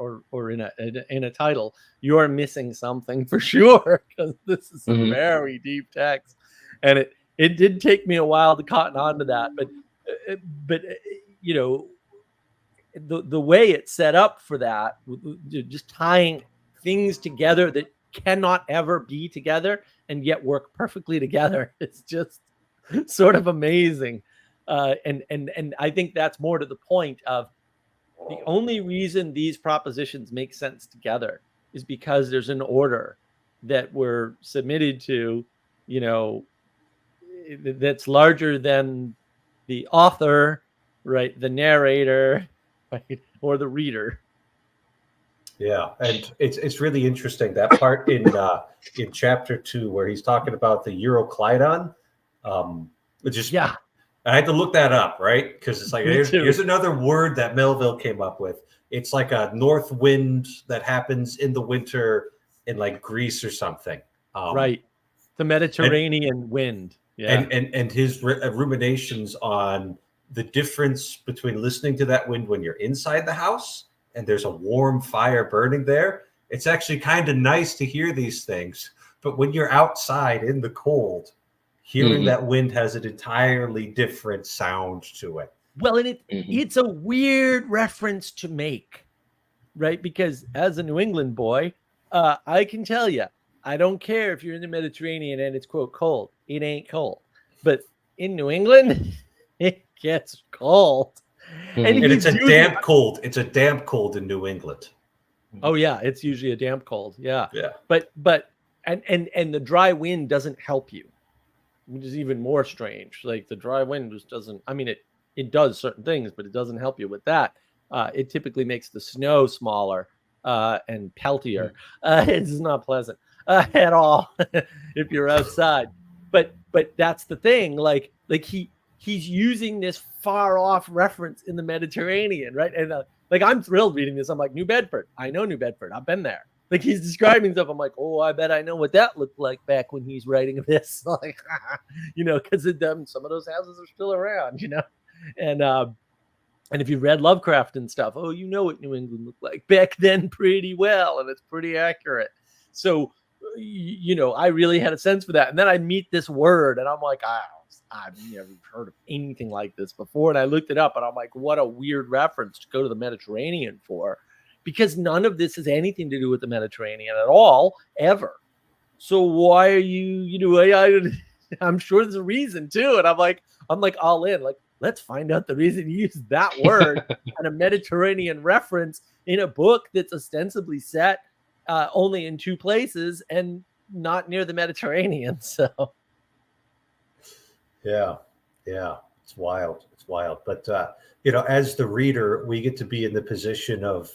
in a title, you're missing something for sure, because this is a very deep text, and it did take me a while to cotton on to that, but you know, the way it's set up for that, just tying things together that cannot ever be together and yet work perfectly together, it's just sort of amazing. And I think that's more to the point of the only reason these propositions make sense together is because there's an order that we're submitted to, you know, that's larger than the author, right? The narrator, right? Or the reader. Yeah, and it's really interesting that part in chapter 2 where he's talking about the Euroclydon, which is I had to look that up, right? Because it's like here's another word that Melville came up with. It's like a north wind that happens in the winter in like Greece or something. Right, the Mediterranean wind. Yeah, and his ruminations on the difference between listening to that wind when you're inside the house and there's a warm fire burning there. It's actually kind of nice to hear these things, but when you're outside in the cold, hearing that wind has an entirely different sound to it. Well, and it's a weird reference to make, right? Because as a New England boy, I can tell you, I don't care if you're in the Mediterranean and it's quote cold. It ain't cold. But in New England, it gets cold. And it's a damp cold. It's a damp cold in New England. Oh yeah, it's usually a damp cold. Yeah. Yeah. But and the dry wind doesn't help you, which is even more strange. Like the dry wind just doesn't. I mean, it does certain things, but it doesn't help you with that. It typically makes the snow smaller and peltier. It's not pleasant at all if you're outside. But that's the thing. Like he's using this far off reference in the Mediterranean, right? And like I'm thrilled reading this. I'm like, New Bedford. I know New Bedford. I've been there. Like he's describing stuff. I'm like, oh, I bet I know what that looked like back when he's writing this. Like, you know, because some of those houses are still around, you know, and if you read Lovecraft and stuff, oh, you know what New England looked like back then pretty well, and it's pretty accurate. So, you know, I really had a sense for that. And then I meet this word, and I'm like, I've never heard of anything like this before. And I looked it up, and I'm like, what a weird reference to go to the Mediterranean for, because none of this has anything to do with the Mediterranean at all, ever. So why are you know, I'm sure there's a reason too. And I'm like all in, like, let's find out the reason you use that word and a Mediterranean reference in a book that's ostensibly set only in 2 places and not near the Mediterranean. So, yeah, it's wild. But you know, as the reader, we get to be in the position of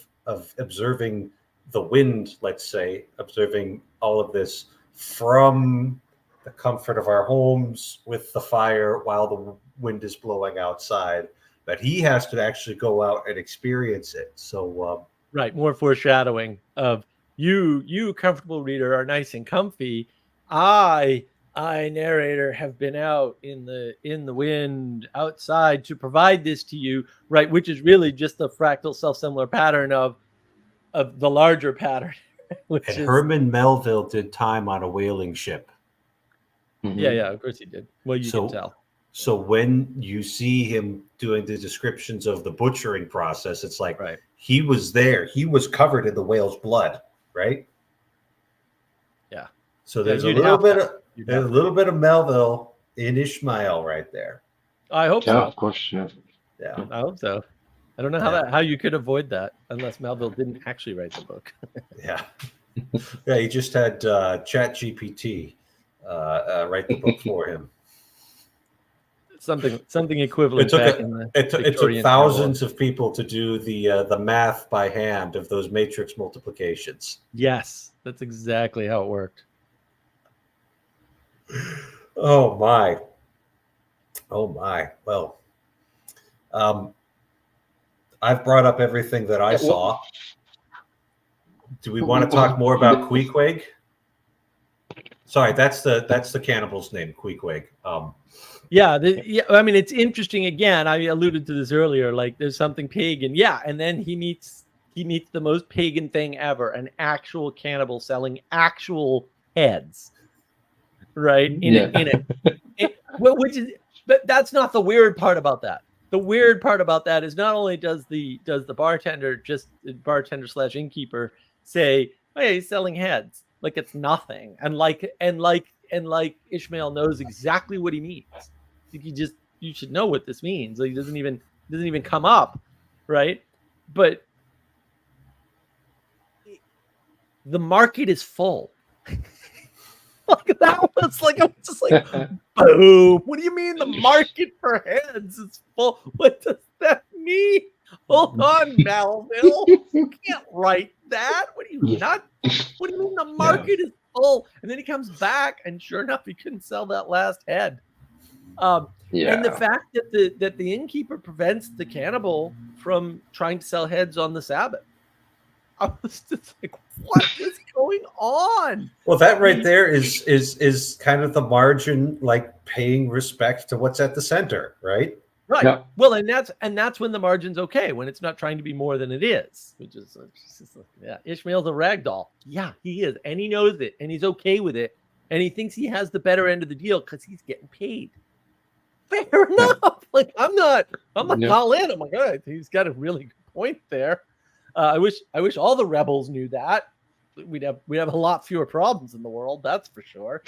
observing the wind. Let's say observing all of this from the comfort of our homes with the fire while the wind is blowing outside, but he has to actually go out and experience it. So right, more foreshadowing of you comfortable reader are nice and comfy. I narrator have been out in the wind outside to provide this to you, right? Which is really just the fractal self-similar pattern of the larger pattern. Herman Melville did time on a whaling ship. Yeah, of course he did. Well, you can tell. So when you see him doing the descriptions of the butchering process, it's like he was there. He was covered in the whale's blood, right? Yeah. So there's a little bit of Melville in Ishmael right there. I hope so. Of course, yeah. I hope so. I don't know how you could avoid that unless Melville didn't actually write the book. Yeah, he just had ChatGPT write the book for him. Something equivalent. It took thousands of people to do the math by hand of those matrix multiplications. Yes, that's exactly how it worked. Oh my. Well, I've brought up everything that I Yeah, well- saw. Do we want to talk more about Queequeg? Sorry, that's the cannibal's name, Queequeg. Yeah, I mean, it's interesting. Again, I alluded to this earlier. Like, there's something pagan, yeah, and then he meets the most pagan thing ever: an actual cannibal selling actual heads, right? Which is, but that's not the weird part about that. The weird part about that is not only does the bartender slash innkeeper say, "Oh yeah, he's selling heads," like it's nothing, and like Ishmael knows exactly what he means. You should know what this means. Like, it doesn't even come up, right? But the market is full. Like, that was like, I was just like, boom. What do you mean the market for heads is full? What does that mean? Hold on, Melville. You can't write that. What are you nuts? What do you mean the market is full? And then he comes back, and sure enough, he couldn't sell that last head. And the fact that the innkeeper prevents the cannibal from trying to sell heads on the Sabbath. I was just like, what is going on? Well, that right there is kind of the margin, like paying respect to what's at the center, right? Right. Yeah. Well, and that's when the margin's okay, when it's not trying to be more than it is, which is Ishmael's a ragdoll. Yeah, he is, and he knows it, and he's okay with it, and he thinks he has the better end of the deal because he's getting paid. Fair enough. Like, I'm not all in. I'm like, all right, he's got a really good point there. I wish all the rebels knew that. We'd have a lot fewer problems in the world, that's for sure.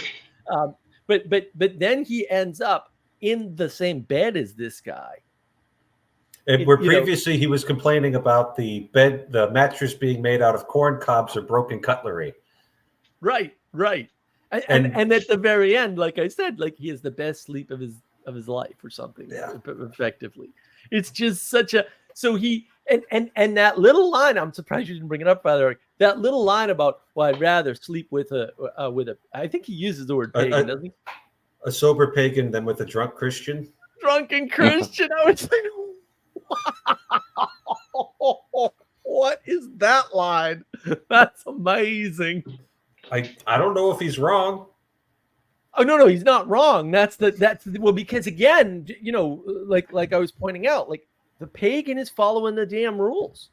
But then he ends up in the same bed as this guy. And where previously he was complaining about the mattress being made out of corn cobs or broken cutlery. Right. And at the very end, like I said, like, he has the best sleep of his life or something. Yeah. Effectively. It's just such a, so he, and that little line, I'm surprised you didn't bring it up, Father. That little line about, well, I'd rather sleep with a, I think he uses the word pagan, doesn't he? A sober pagan than with a drunk Christian. Drunken Christian. I was like, wow, what is that line? That's amazing. I don't know if he's wrong. Oh, no, he's not wrong. Well, because again, like I was pointing out, like, the pagan is following the damn rules.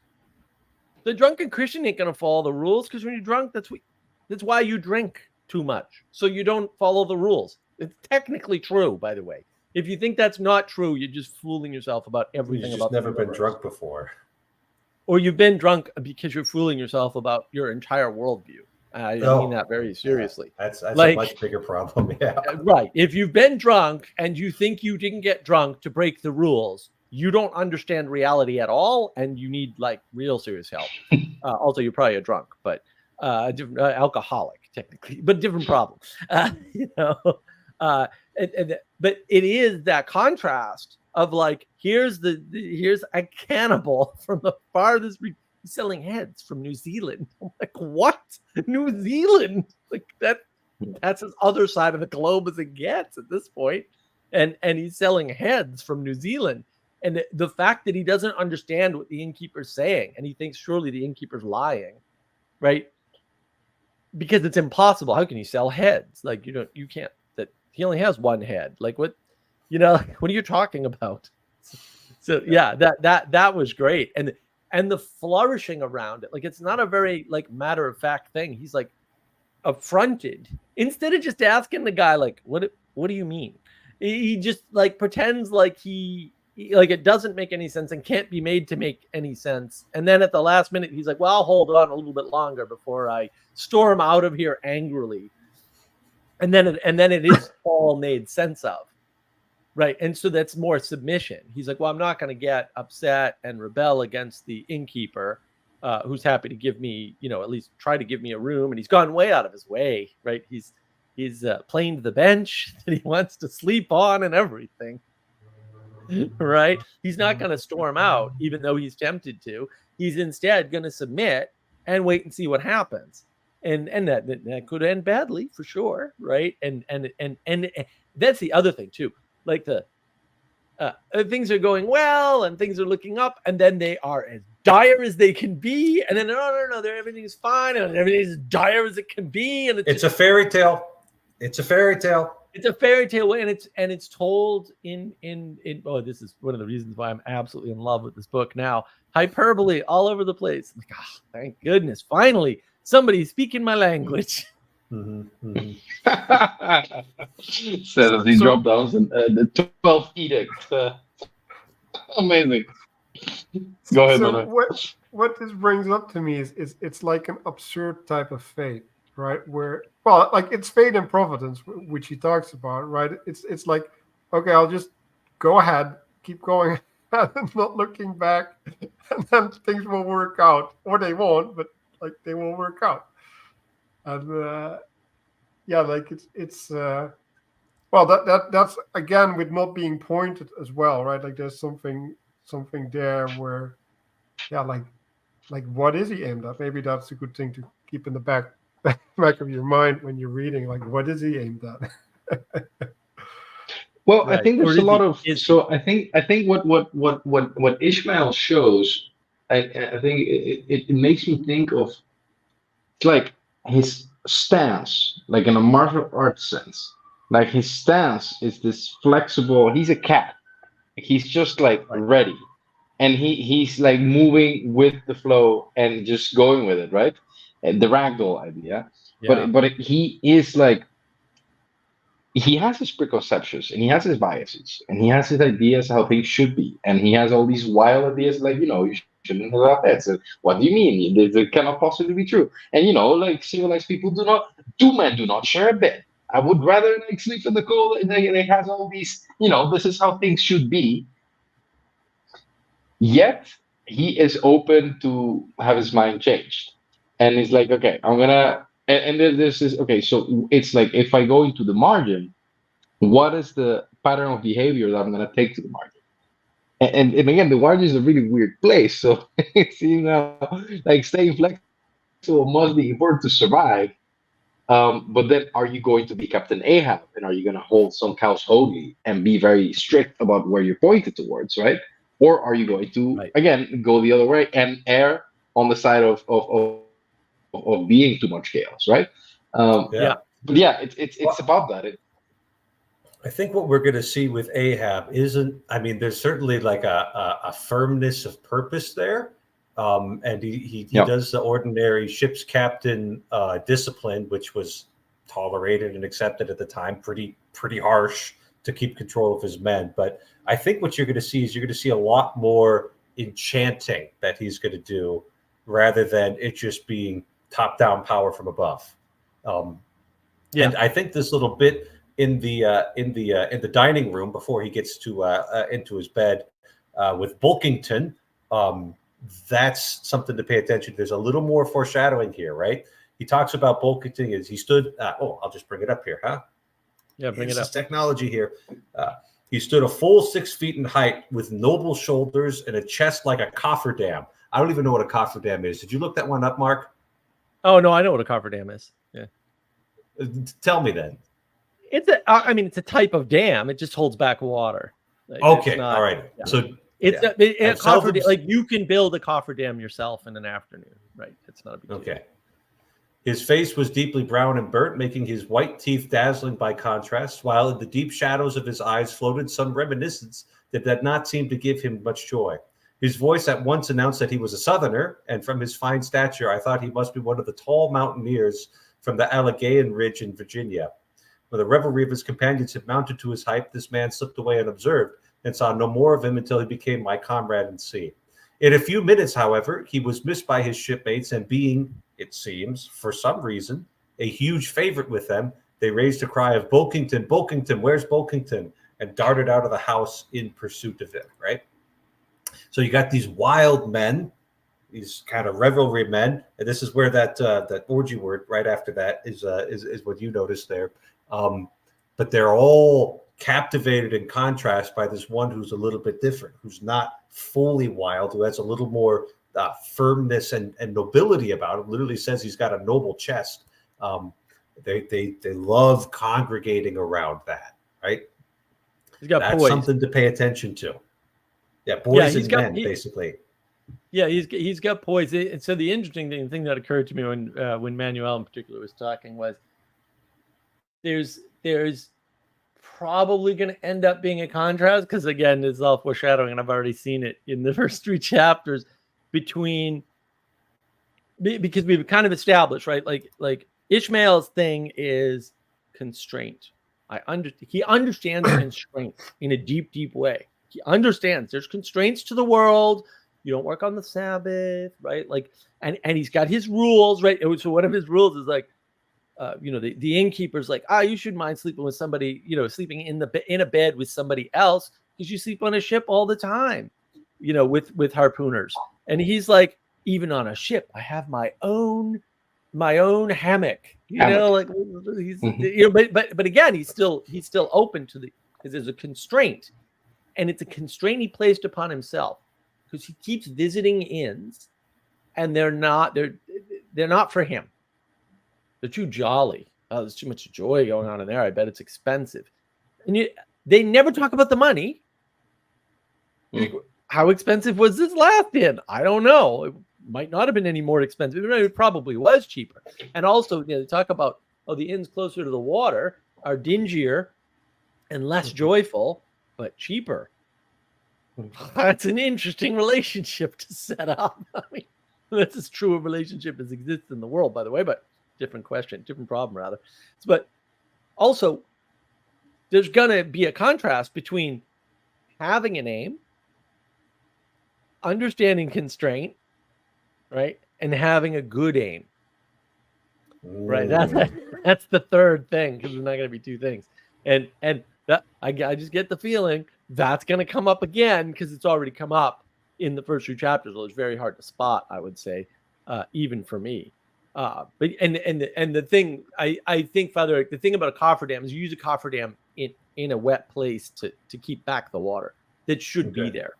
The drunken Christian ain't gonna follow the rules, because when you're drunk, that's why you drink too much, so you don't follow the rules. It's technically true, by the way. If you think that's not true, you're just fooling yourself about everything. You've just never been drunk before, or you've been drunk because you're fooling yourself about your entire worldview. I mean that very seriously. That's like, a much bigger problem. Yeah, right. If you've been drunk and you think you didn't get drunk to break the rules, you don't understand reality at all, and you need, like, real serious help. Also, you're probably a drunk, but alcoholic technically, but different problem. But it is that contrast of, like, here's a cannibal from the farthest selling heads from New Zealand. I'm like, what? New Zealand? Like, that's as other side of the globe as it gets at this point. And he's selling heads from New Zealand. And the fact that he doesn't understand what the innkeeper's saying, and he thinks surely the innkeeper's lying, right? Because it's impossible. How can you sell heads? Like, you can't. That he only has one head. Like, what? What are you talking about? So yeah, that was great, and the flourishing around it. Like, it's not a very, like, matter of fact thing. He's, like, affronted instead of just asking the guy, like, what do you mean? He just, like, pretends like like it doesn't make any sense and can't be made to make any sense. And then at the last minute, he's like, well, I'll hold on a little bit longer before I storm out of here angrily. And then it is all made sense of. Right. And so that's more submission. He's like, well, I'm not going to get upset and rebel against the innkeeper, who's happy to give me, at least try to give me a room. And he's gone way out of his way. Right. He's planed the bench that he wants to sleep on and everything. Right. He's not going to storm out, even though he's tempted to. He's instead going to submit and wait and see what happens. And that could end badly for sure. Right. And that's the other thing too. Like, things are going well and things are looking up, and then they are as dire as they can be, and then no, everything's fine, and everything's as dire as it can be, and it's a fairy tale. It's a fairy tale. It's a fairy tale, and it's told in. Oh, this is one of the reasons why I'm absolutely in love with this book now. Hyperbole all over the place. I'm like, oh, thank goodness, finally somebody speaking my language. Instead of the drop downs and the 12 edict. Amazing. Go ahead, So Manuel. what this brings up to me is it's like an absurd type of fate, right? Where, well, like it's fate and providence, which he talks about, right? It's like, okay, I'll just go ahead, keep going, and not looking back, and then things will work out, or they won't, but like they will work out. And yeah, like it's well, that's again with not being pointed as well, right? Like there's something there where, yeah, like what is he aimed at? Maybe that's a good thing to keep in the back of your mind when you're reading. Like, what is he aimed at? Well, Right. I think there's Or a lot of is so I think what Ishmael shows, I think it makes me think of like his stance, like in a martial arts sense. Like his stance is this flexible. He's a cat. He's just like Right. ready, and he's like moving with the flow and just going with it, right? The ragdoll idea. Yeah. But he is like he has his preconceptions and he has his biases and he has his ideas how things should be, and he has all these wild ideas like, you shouldn't have done that. So what do you mean? It cannot possibly be true. And like civilized people two men do not share a bed. I would rather like sleep in the cold. And it has all these, this is how things should be. Yet he is open to have his mind changed, and he's like, okay, I'm gonna. And then this is okay. So it's like if I go into the margin, what is the pattern of behavior that I'm gonna take to the margin? And again, the margin is a really weird place. So it's like staying flexible must be important to survive. But then, are you going to be Captain Ahab, and are you going to hold some cows holy and be very strict about where you're pointed towards, right? Or are you going to Right. again go the other way and err on the side of being too much chaos, right? Yeah. But yeah, it's about that. I think what we're going to see with Ahab isn't, I mean, there's certainly like a firmness of purpose there. And he Yeah. does the ordinary ship's captain discipline, which was tolerated and accepted at the time, pretty harsh to keep control of his men. But I think what you're going to see is you're going to see a lot more enchanting that he's going to do rather than it just being top-down power from above. Yeah. And I think this little bit in the dining room before he gets to into his bed with Bulkington, that's something to pay attention to. There's a little more foreshadowing here, right? He talks about Bulkington as he stood. I'll just bring it up here, huh? Yeah, bring it This up. is technology here. He stood a full 6 feet in height with noble shoulders and a chest like a cofferdam. I don't even know what a cofferdam is. Did you look that one up, Mark? Oh no, I know what a cofferdam is. Yeah. Tell me then. It's a type of dam. It just holds back water. Like, Okay, it's not- all right. yeah. So It's yeah. a I've seldom cofferdam. Like you can build a cofferdam yourself in an afternoon, right? It's not a big deal. okay. His face was deeply brown and burnt, making his white teeth dazzling by contrast, while in the deep shadows of his eyes floated some reminiscence that did not seem to give him much joy. His voice at once announced that he was a Southerner, and from his fine stature, I thought he must be one of the tall mountaineers from the Allegheny Ridge in Virginia. When the revelry of his companions had mounted to his height, this man slipped away unobserved, and saw no more of him until he became my comrade in sea. In a few minutes, however, he was missed by his shipmates, and being, it seems, for some reason, a huge favorite with them, they raised a cry of Bulkington, Bulkington, where's Bulkington? And darted out of the house in pursuit of him, right? So you got these wild men, these kind of revelry men, and this is where that orgy word right after that is what you noticed there. But they're all captivated in contrast by this one who's a little bit different, who's not fully wild, who has a little more firmness and nobility about him. Literally says he's got a noble chest. They love congregating around that, right? He's got That's poise. something to pay attention to. Yeah, boys he's and got- men, he- basically. Yeah, he's got poise. And so the interesting thing that occurred to me when Manuel in particular was talking was there's probably going to end up being a contrast, because again, it's all foreshadowing, and I've already seen it in the first 3 chapters, because we've kind of established, right? Like Ishmael's thing is constraint. He understands constraint in a deep way. He understands there's constraints to the world. You don't work on the Sabbath, right? Like, and he's got his rules, right? So one of his rules is like, the innkeeper's like, you shouldn't mind sleeping with somebody, sleeping in a bed with somebody else, because you sleep on a ship all the time, with harpooners. And he's like, even on a ship, I have my own hammock. Like he's, but again, he's still open to because there's a constraint, and it's a constraint he placed upon himself, because he keeps visiting inns, and they're not for him. They're too jolly. Oh, there's too much joy going on in there. I bet it's expensive. And they never talk about the money. How expensive was this last inn? I don't know. It might not have been any more expensive. It probably was cheaper. And also, they talk about, the inns closer to the water are dingier and less joyful, but cheaper. That's an interesting relationship to set up. I mean, that's as true a relationship as exists in the world, by the way, but different problem rather. But also, there's gonna be a contrast between having an aim, understanding constraint, right, and having a good aim, right? That's the third thing, because there's not gonna be 2 things, and that I just get the feeling that's gonna come up again, because it's already come up in the first 2 chapters. So it's very hard to spot, I would say, even for me. But the thing I think, Father Eric, the thing about a cofferdam is you use a cofferdam in a wet place to keep back the water that should be there,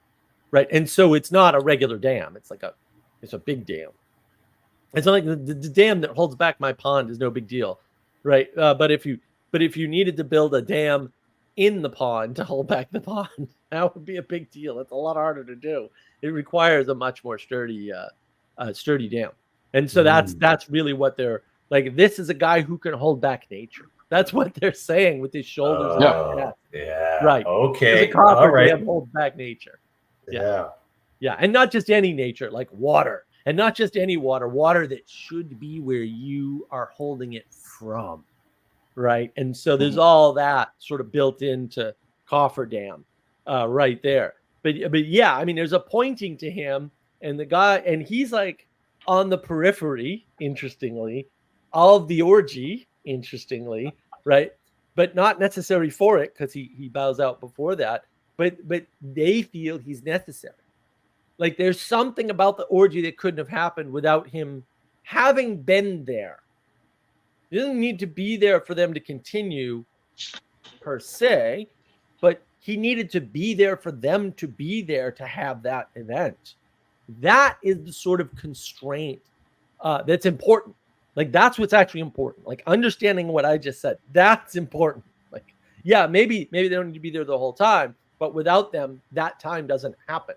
right? And so it's not a regular dam. It's a big dam. It's not like the dam that holds back my pond is no big deal, right? But if you needed to build a dam in the pond to hold back the pond, that would be a big deal. It's a lot harder to do. It requires a much more sturdy dam. And so that's really what they're like. This is a guy who can hold back nature. That's what they're saying with his shoulders. Yeah. Right. Okay. The copper All right. dam holds back nature. Yeah. Yeah. And not just any nature, like water. And not just any water that should be where you are holding it from. Right. And so there's all that sort of built into cofferdam right there. But yeah, I mean, there's a pointing to him, and the guy, and he's like on the periphery, interestingly, of the orgy, interestingly, right? But not necessary for it, because he bows out before that. But they feel he's necessary. Like there's something about the orgy that couldn't have happened without him having been there. He doesn't need to be there for them to continue, per se, but he needed to be there for them to be there to have that event. That is the sort of constraint that's important. Like that's what's actually important. Like understanding what I just said, that's important. Like, yeah, maybe they don't need to be there the whole time, but without them, that time doesn't happen.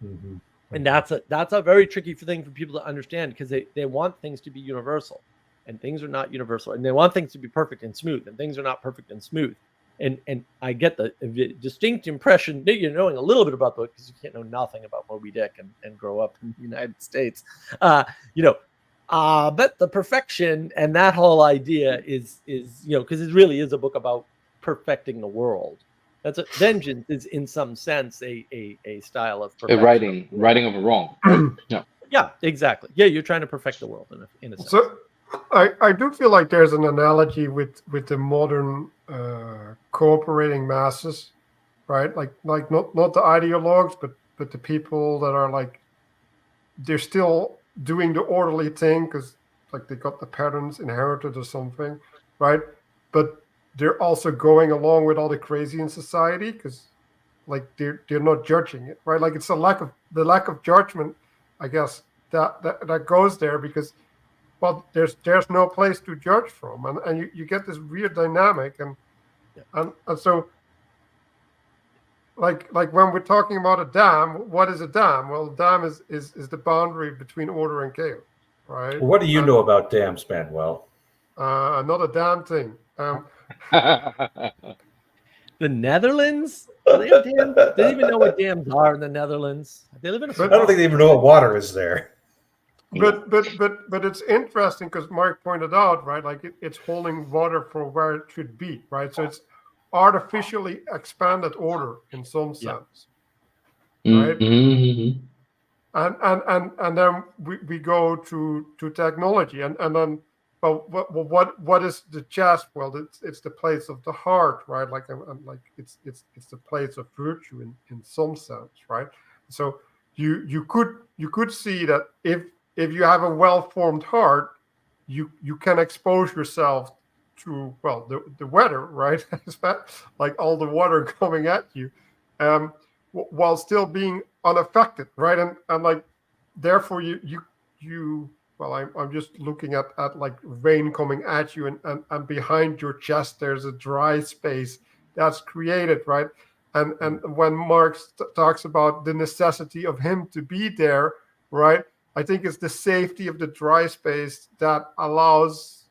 Mm-hmm. And that's a very tricky thing for people to understand, because they want things to be universal, and things are not universal, and they want things to be perfect and smooth, and things are not perfect and smooth. And I get the distinct impression that you're knowing a little bit about the book, because you can't know nothing about Moby Dick and grow up in the United States. But the perfection and that whole idea is because it really is a book about perfecting the world. That's Vengeance is in some sense a style of perfection. Righting of a wrong. Yeah, exactly. Yeah, you're trying to perfect the world in a sense. So I do feel like there's an analogy with the modern cooperating masses, right? Like not the ideologues, but the people that are like, they're still doing the orderly thing because like they got the patterns inherited or something, right? But they're also going along with all the crazy in society because like they're not judging it, right? Like it's the lack of judgment, I guess, that goes there, because well, there's no place to judge from, and you get this weird dynamic, and so like when we're talking about a dam, what is a dam? Well, a dam is the boundary between order and chaos, right? What do you know about dams, Manuel? Not a damn thing. The Netherlands? Do they have dams? Do they even know what dams are in the Netherlands? They live in a I swamp. don't think they even know what water is there. But it's interesting because Mark pointed out, right? Like it's holding water for where it should be, right? So it's artificially expanded order in some sense, right? Mhm. And then we go to technology and then well what is the chest? Well, it's the place of the heart, right? Like like it's the place of virtue in some sense, right? So you could see that if you have a well-formed heart, you can expose yourself to well the weather, right? Like all the water coming at you, while still being unaffected, right? And like therefore you well I'm just looking at like rain coming at you and behind your chest there's a dry space that's created, right? And when Marx talks about the necessity of him to be there, right? I think it's the safety of the dry space that allows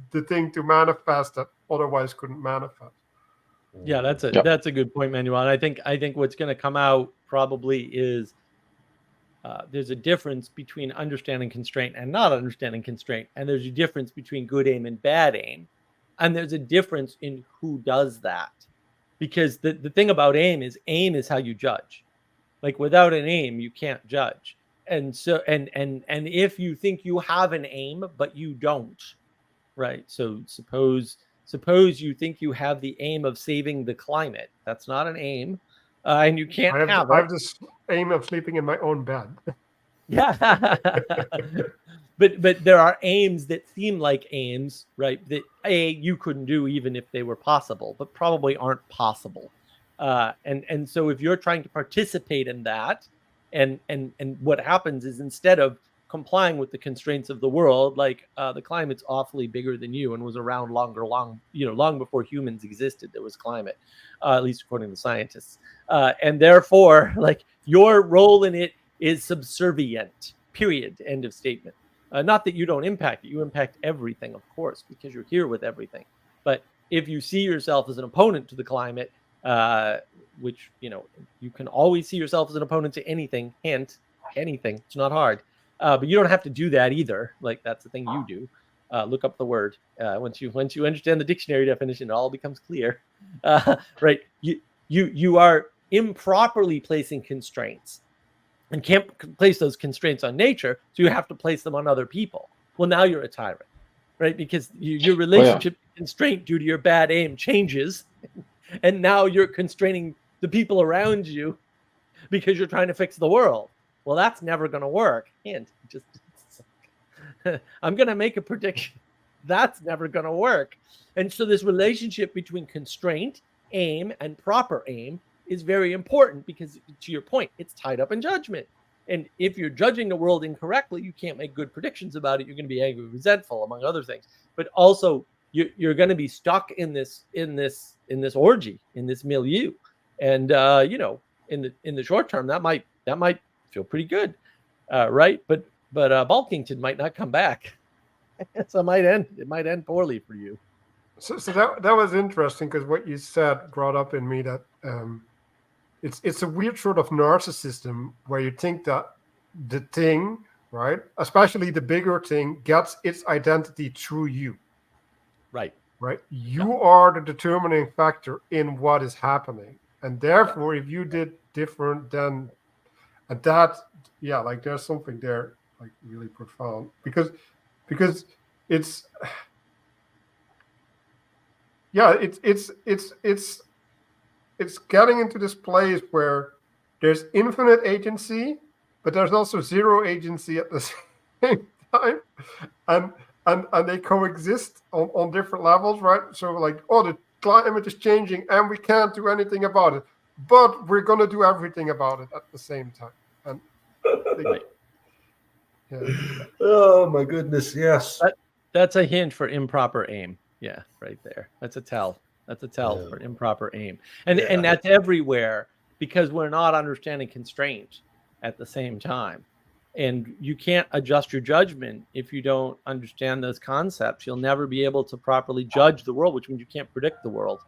the thing to manifest that otherwise couldn't manifest. Yeah, Yeah. that's a good point, Manuel. And I think what's going to come out probably is there's a difference between understanding constraint and not understanding constraint, and there's a difference between good aim and bad aim, and there's a difference in who does that. Because the thing about aim is how you judge. Like without an aim, you can't judge. And so and if you think you have an aim but you don't, right? So suppose you think you have the aim of saving the climate. That's not an aim, and you can't have I it. have this aim of sleeping in my own bed. Yeah. but there are aims that seem like aims, right? That you couldn't do even if they were possible, but probably aren't possible. And so if you're trying to participate in that, and what happens is instead of complying with the constraints of the world, like the climate's awfully bigger than you and was around long before humans existed, there was climate, at least according to scientists. And therefore, like your role in it is subservient, period, end of statement. Not that you don't impact it, you impact everything, of course, because you're here with everything. But if you see yourself as an opponent to the climate, which, you can always see yourself as an opponent to anything, hint, anything, it's not hard. But you don't have to do that either. Like that's the thing you do. Look up the word. Once you understand the dictionary definition, it all becomes clear. Right? You are improperly placing constraints and can't place those constraints on nature, so you have to place them on other people. Well, now you're a tyrant, right? Because your relationship to constraint due to your bad aim changes, and now you're constraining the people around you because you're trying to fix the world. Well, that's never going to work. And just, I'm going to make a prediction. That's never going to work. And so this relationship between constraint, aim, and proper aim is very important because, to your point, it's tied up in judgment. And if you're judging the world incorrectly, you can't make good predictions about it. You're going to be angry, resentful, among other things. But also, you're going to be stuck in this orgy, in this milieu. And in the short term, that might feel pretty good, right? But Bulkington might not come back, so it might end poorly for you. So that was interesting because what you said brought up in me that it's a weird sort of narcissism where you think that the thing, right, especially the bigger thing, gets its identity through you. Right. You are the determining factor in what is happening, and therefore, if you did different, then that, yeah, like there's something there, like really profound, because it's. Yeah, it's getting into this place where there's infinite agency, but there's also zero agency at the same time, and they coexist on different levels, right? So like, oh, the climate is changing and we can't do anything about it, but we're gonna do everything about it at the same time. And Oh my goodness, yes. That's a hint for improper aim. Yeah, right there. That's a tell. That's a tell Yeah. for improper aim. And Yeah. that's everywhere because we're not understanding constraint at the same time. And you can't adjust your judgment if you don't understand those concepts. You'll never be able to properly judge the world, which means you can't predict the world.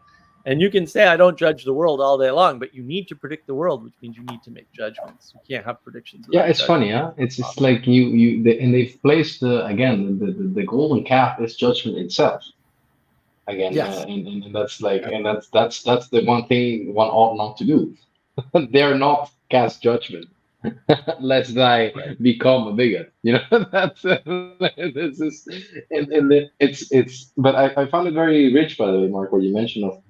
And you can say, I don't judge the world all day long, but you need to predict the world, which means you need to make judgments. You can't have predictions. Yeah, without it's funny, judgment. huh? It's like and they've placed the golden calf is judgment itself again, Yes. and that's like, and that's the one thing one ought not to do. Dare not cast judgment, lest I become a bigot. You know, that's this is, it's. But I found it very rich, by the way, Mark, what you mentioned of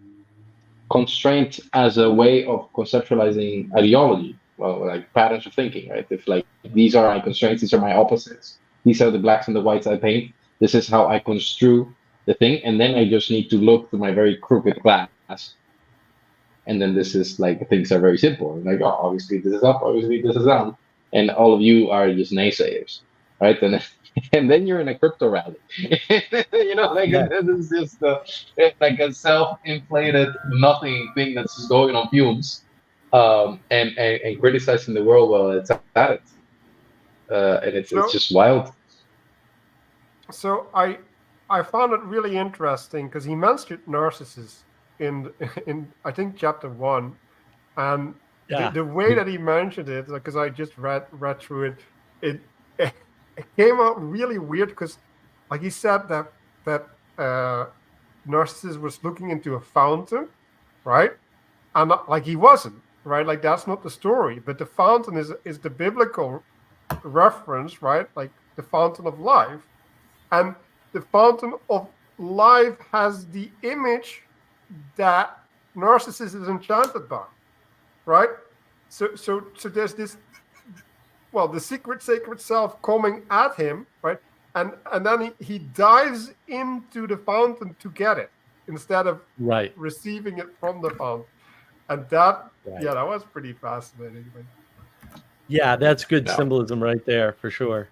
constraint as a way of conceptualizing ideology, well, like patterns of thinking, right? If like these are my constraints, these are my opposites, these are the blacks and the whites I paint, this is how I construe the thing, and then I just need to look to my very crooked glass, and then this is like things are very simple. Like, oh, obviously this is up, obviously this is down, and all of you are just naysayers, right? And and then you're in a crypto rally. You know, like Yeah. this is just like a self-inflated nothing thing that's just going on fumes, and criticizing the world while it's at it, and it's So- just wild. So I found it really interesting because he mentioned narcissists in I think chapter 1, and Yeah. the way that he mentioned it, because I just read through it, it came out really weird because, like he said that Narcissus was looking into a fountain, right? And like he wasn't, right? Like that's not the story, but the fountain is the biblical reference, right? Like the fountain of life, and the fountain of life has the image that Narcissus is enchanted by, right? So there's this, well, the secret sacred self coming at him, right? And then he dives into the fountain to get it instead of Right. receiving it from the fountain. And that, Right. yeah, that was pretty fascinating. Yeah, that's good Yeah. symbolism right there for sure.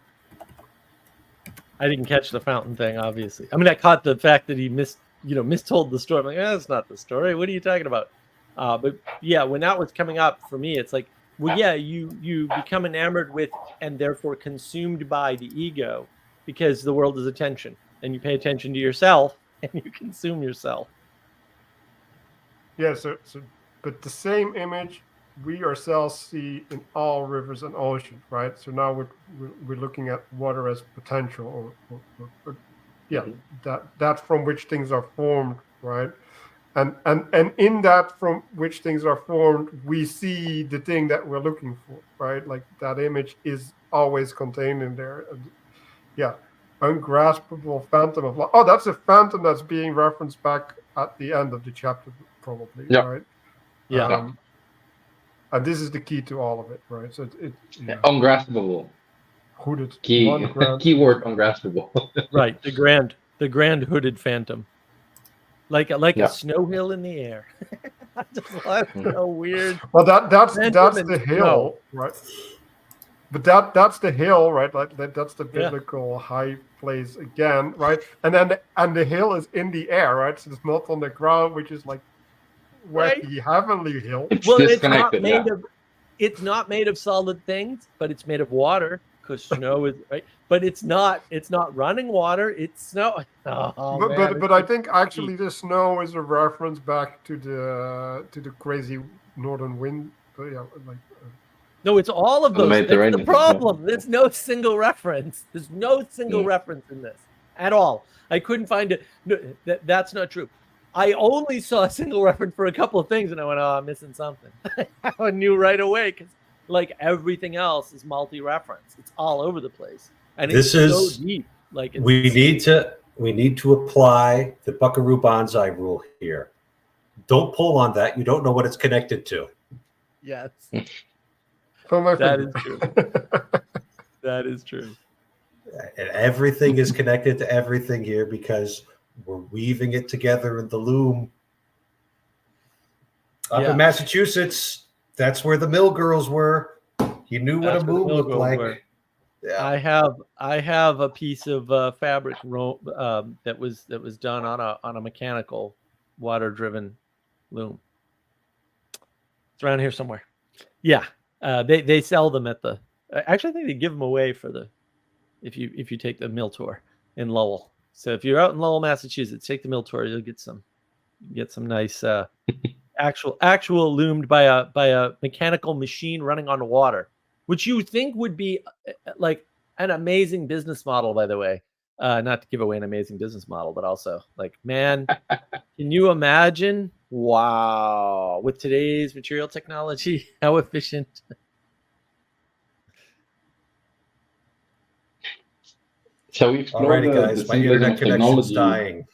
I didn't catch the fountain thing, obviously. I mean, I caught the fact that he mistold the story. I'm like, that's not the story. What are you talking about? But yeah, when that was coming up for me, it's like, well, yeah, you become enamored with and therefore consumed by the ego because the world is attention, and you pay attention to yourself and you consume yourself. Yeah, so but the same image we ourselves see in all rivers and oceans, right? So now we're looking at water as potential, or yeah, that from which things are formed, right? And in that from which things are formed, we see the thing that we're looking for, right? Like that image is always contained in there. Yeah, ungraspable phantom of life. Oh, that's a phantom that's being referenced back at the end of the chapter, probably, Yeah. right? Yeah. And this is the key to all of it, right? So yeah. Ungraspable. Hooded Keyword ungraspable. Right. The grand hooded phantom. Like Yeah. a snow hill in the air. I just love so weird. Well, that's Phantom the and hill, right? But that's the hill, right? Like that's the Yeah. biblical high place again, right? And then the hill is in the air, right? So it's not on the ground, which is like where Right. the heavenly hill. It's Well, disconnected. it's not made of solid things, but it's made of water because snow is right. But it's not running water. It's snow. Oh, man, but I think actually the snow is a reference back to the crazy northern wind. But yeah, like no, it's all of The those. That's the Mediterranean, problem. There's no single reference. There's no single Mm. reference in this at all. I couldn't find it. No, that's not true. I only saw a single reference for a couple of things, and I went, "Oh, I'm missing something." I knew right away because, like everything else, is multi-reference. It's all over the place, and This it's is- so deep. Like We need to apply the Buckaroo Banzai rule here. Don't pull on that. You don't know what it's connected to. yes, for my that finger. is true. That is true. And everything is connected to everything here because we're weaving it together in the loom. Up Yeah. in Massachusetts, that's where the mill girls were. You knew what That's a where the moon mill looked girls like. were. Yeah. I have a piece of fabric that was done on a mechanical water-driven loom. It's around here somewhere. Yeah, they sell them at the. Actually, I think they give them away for the if you take the mill tour in Lowell. So if you're out in Lowell, Massachusetts, take the mill tour. You'll get some nice actual loomed by a mechanical machine running on water, which you think would be like an amazing business model, by the way. Not to give away an amazing business model, but also like, man, can you imagine? Wow, with today's material technology, how efficient. Shall we explore Alrighty, the guys, my symbolism internet of connection's technology? dying.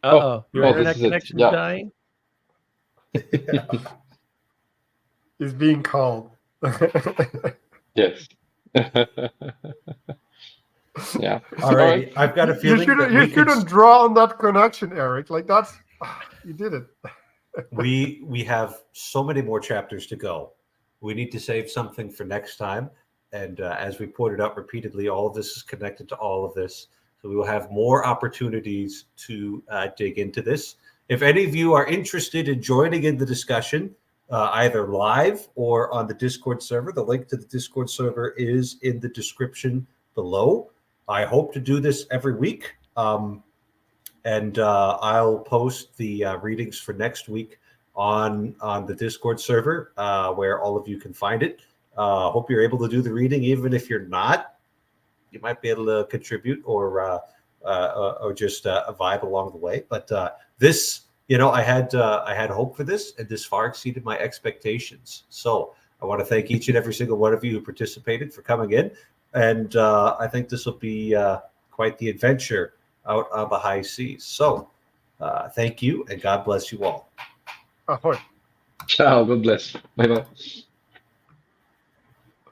Uh-oh, your oh, internet this is it. connection's Yeah. dying? Is being called. Yes. Yeah. Alrighty, I've got a You feeling that you shouldn't draw on that connection, Eric. Like that's you did it. we have so many more chapters to go. We need to save something for next time. And as we pointed out repeatedly, all of this is connected to all of this. So we will have more opportunities to dig into this. If any of you are interested in joining in the discussion, either live or on the Discord server, the link to the Discord server is in the description below. I hope to do this every week. And I'll post the readings for next week on the Discord server where all of you can find it. Hope you're able to do the reading, even if you're not. You might be able to contribute or just vibe along the way. But this, I had hope for this, and this far exceeded my expectations. So I want to thank each and every single one of you who participated for coming in, and I think this will be quite the adventure out on the high seas. So thank you, and God bless you all. Ahoy. Ciao. God bless. Bye bye.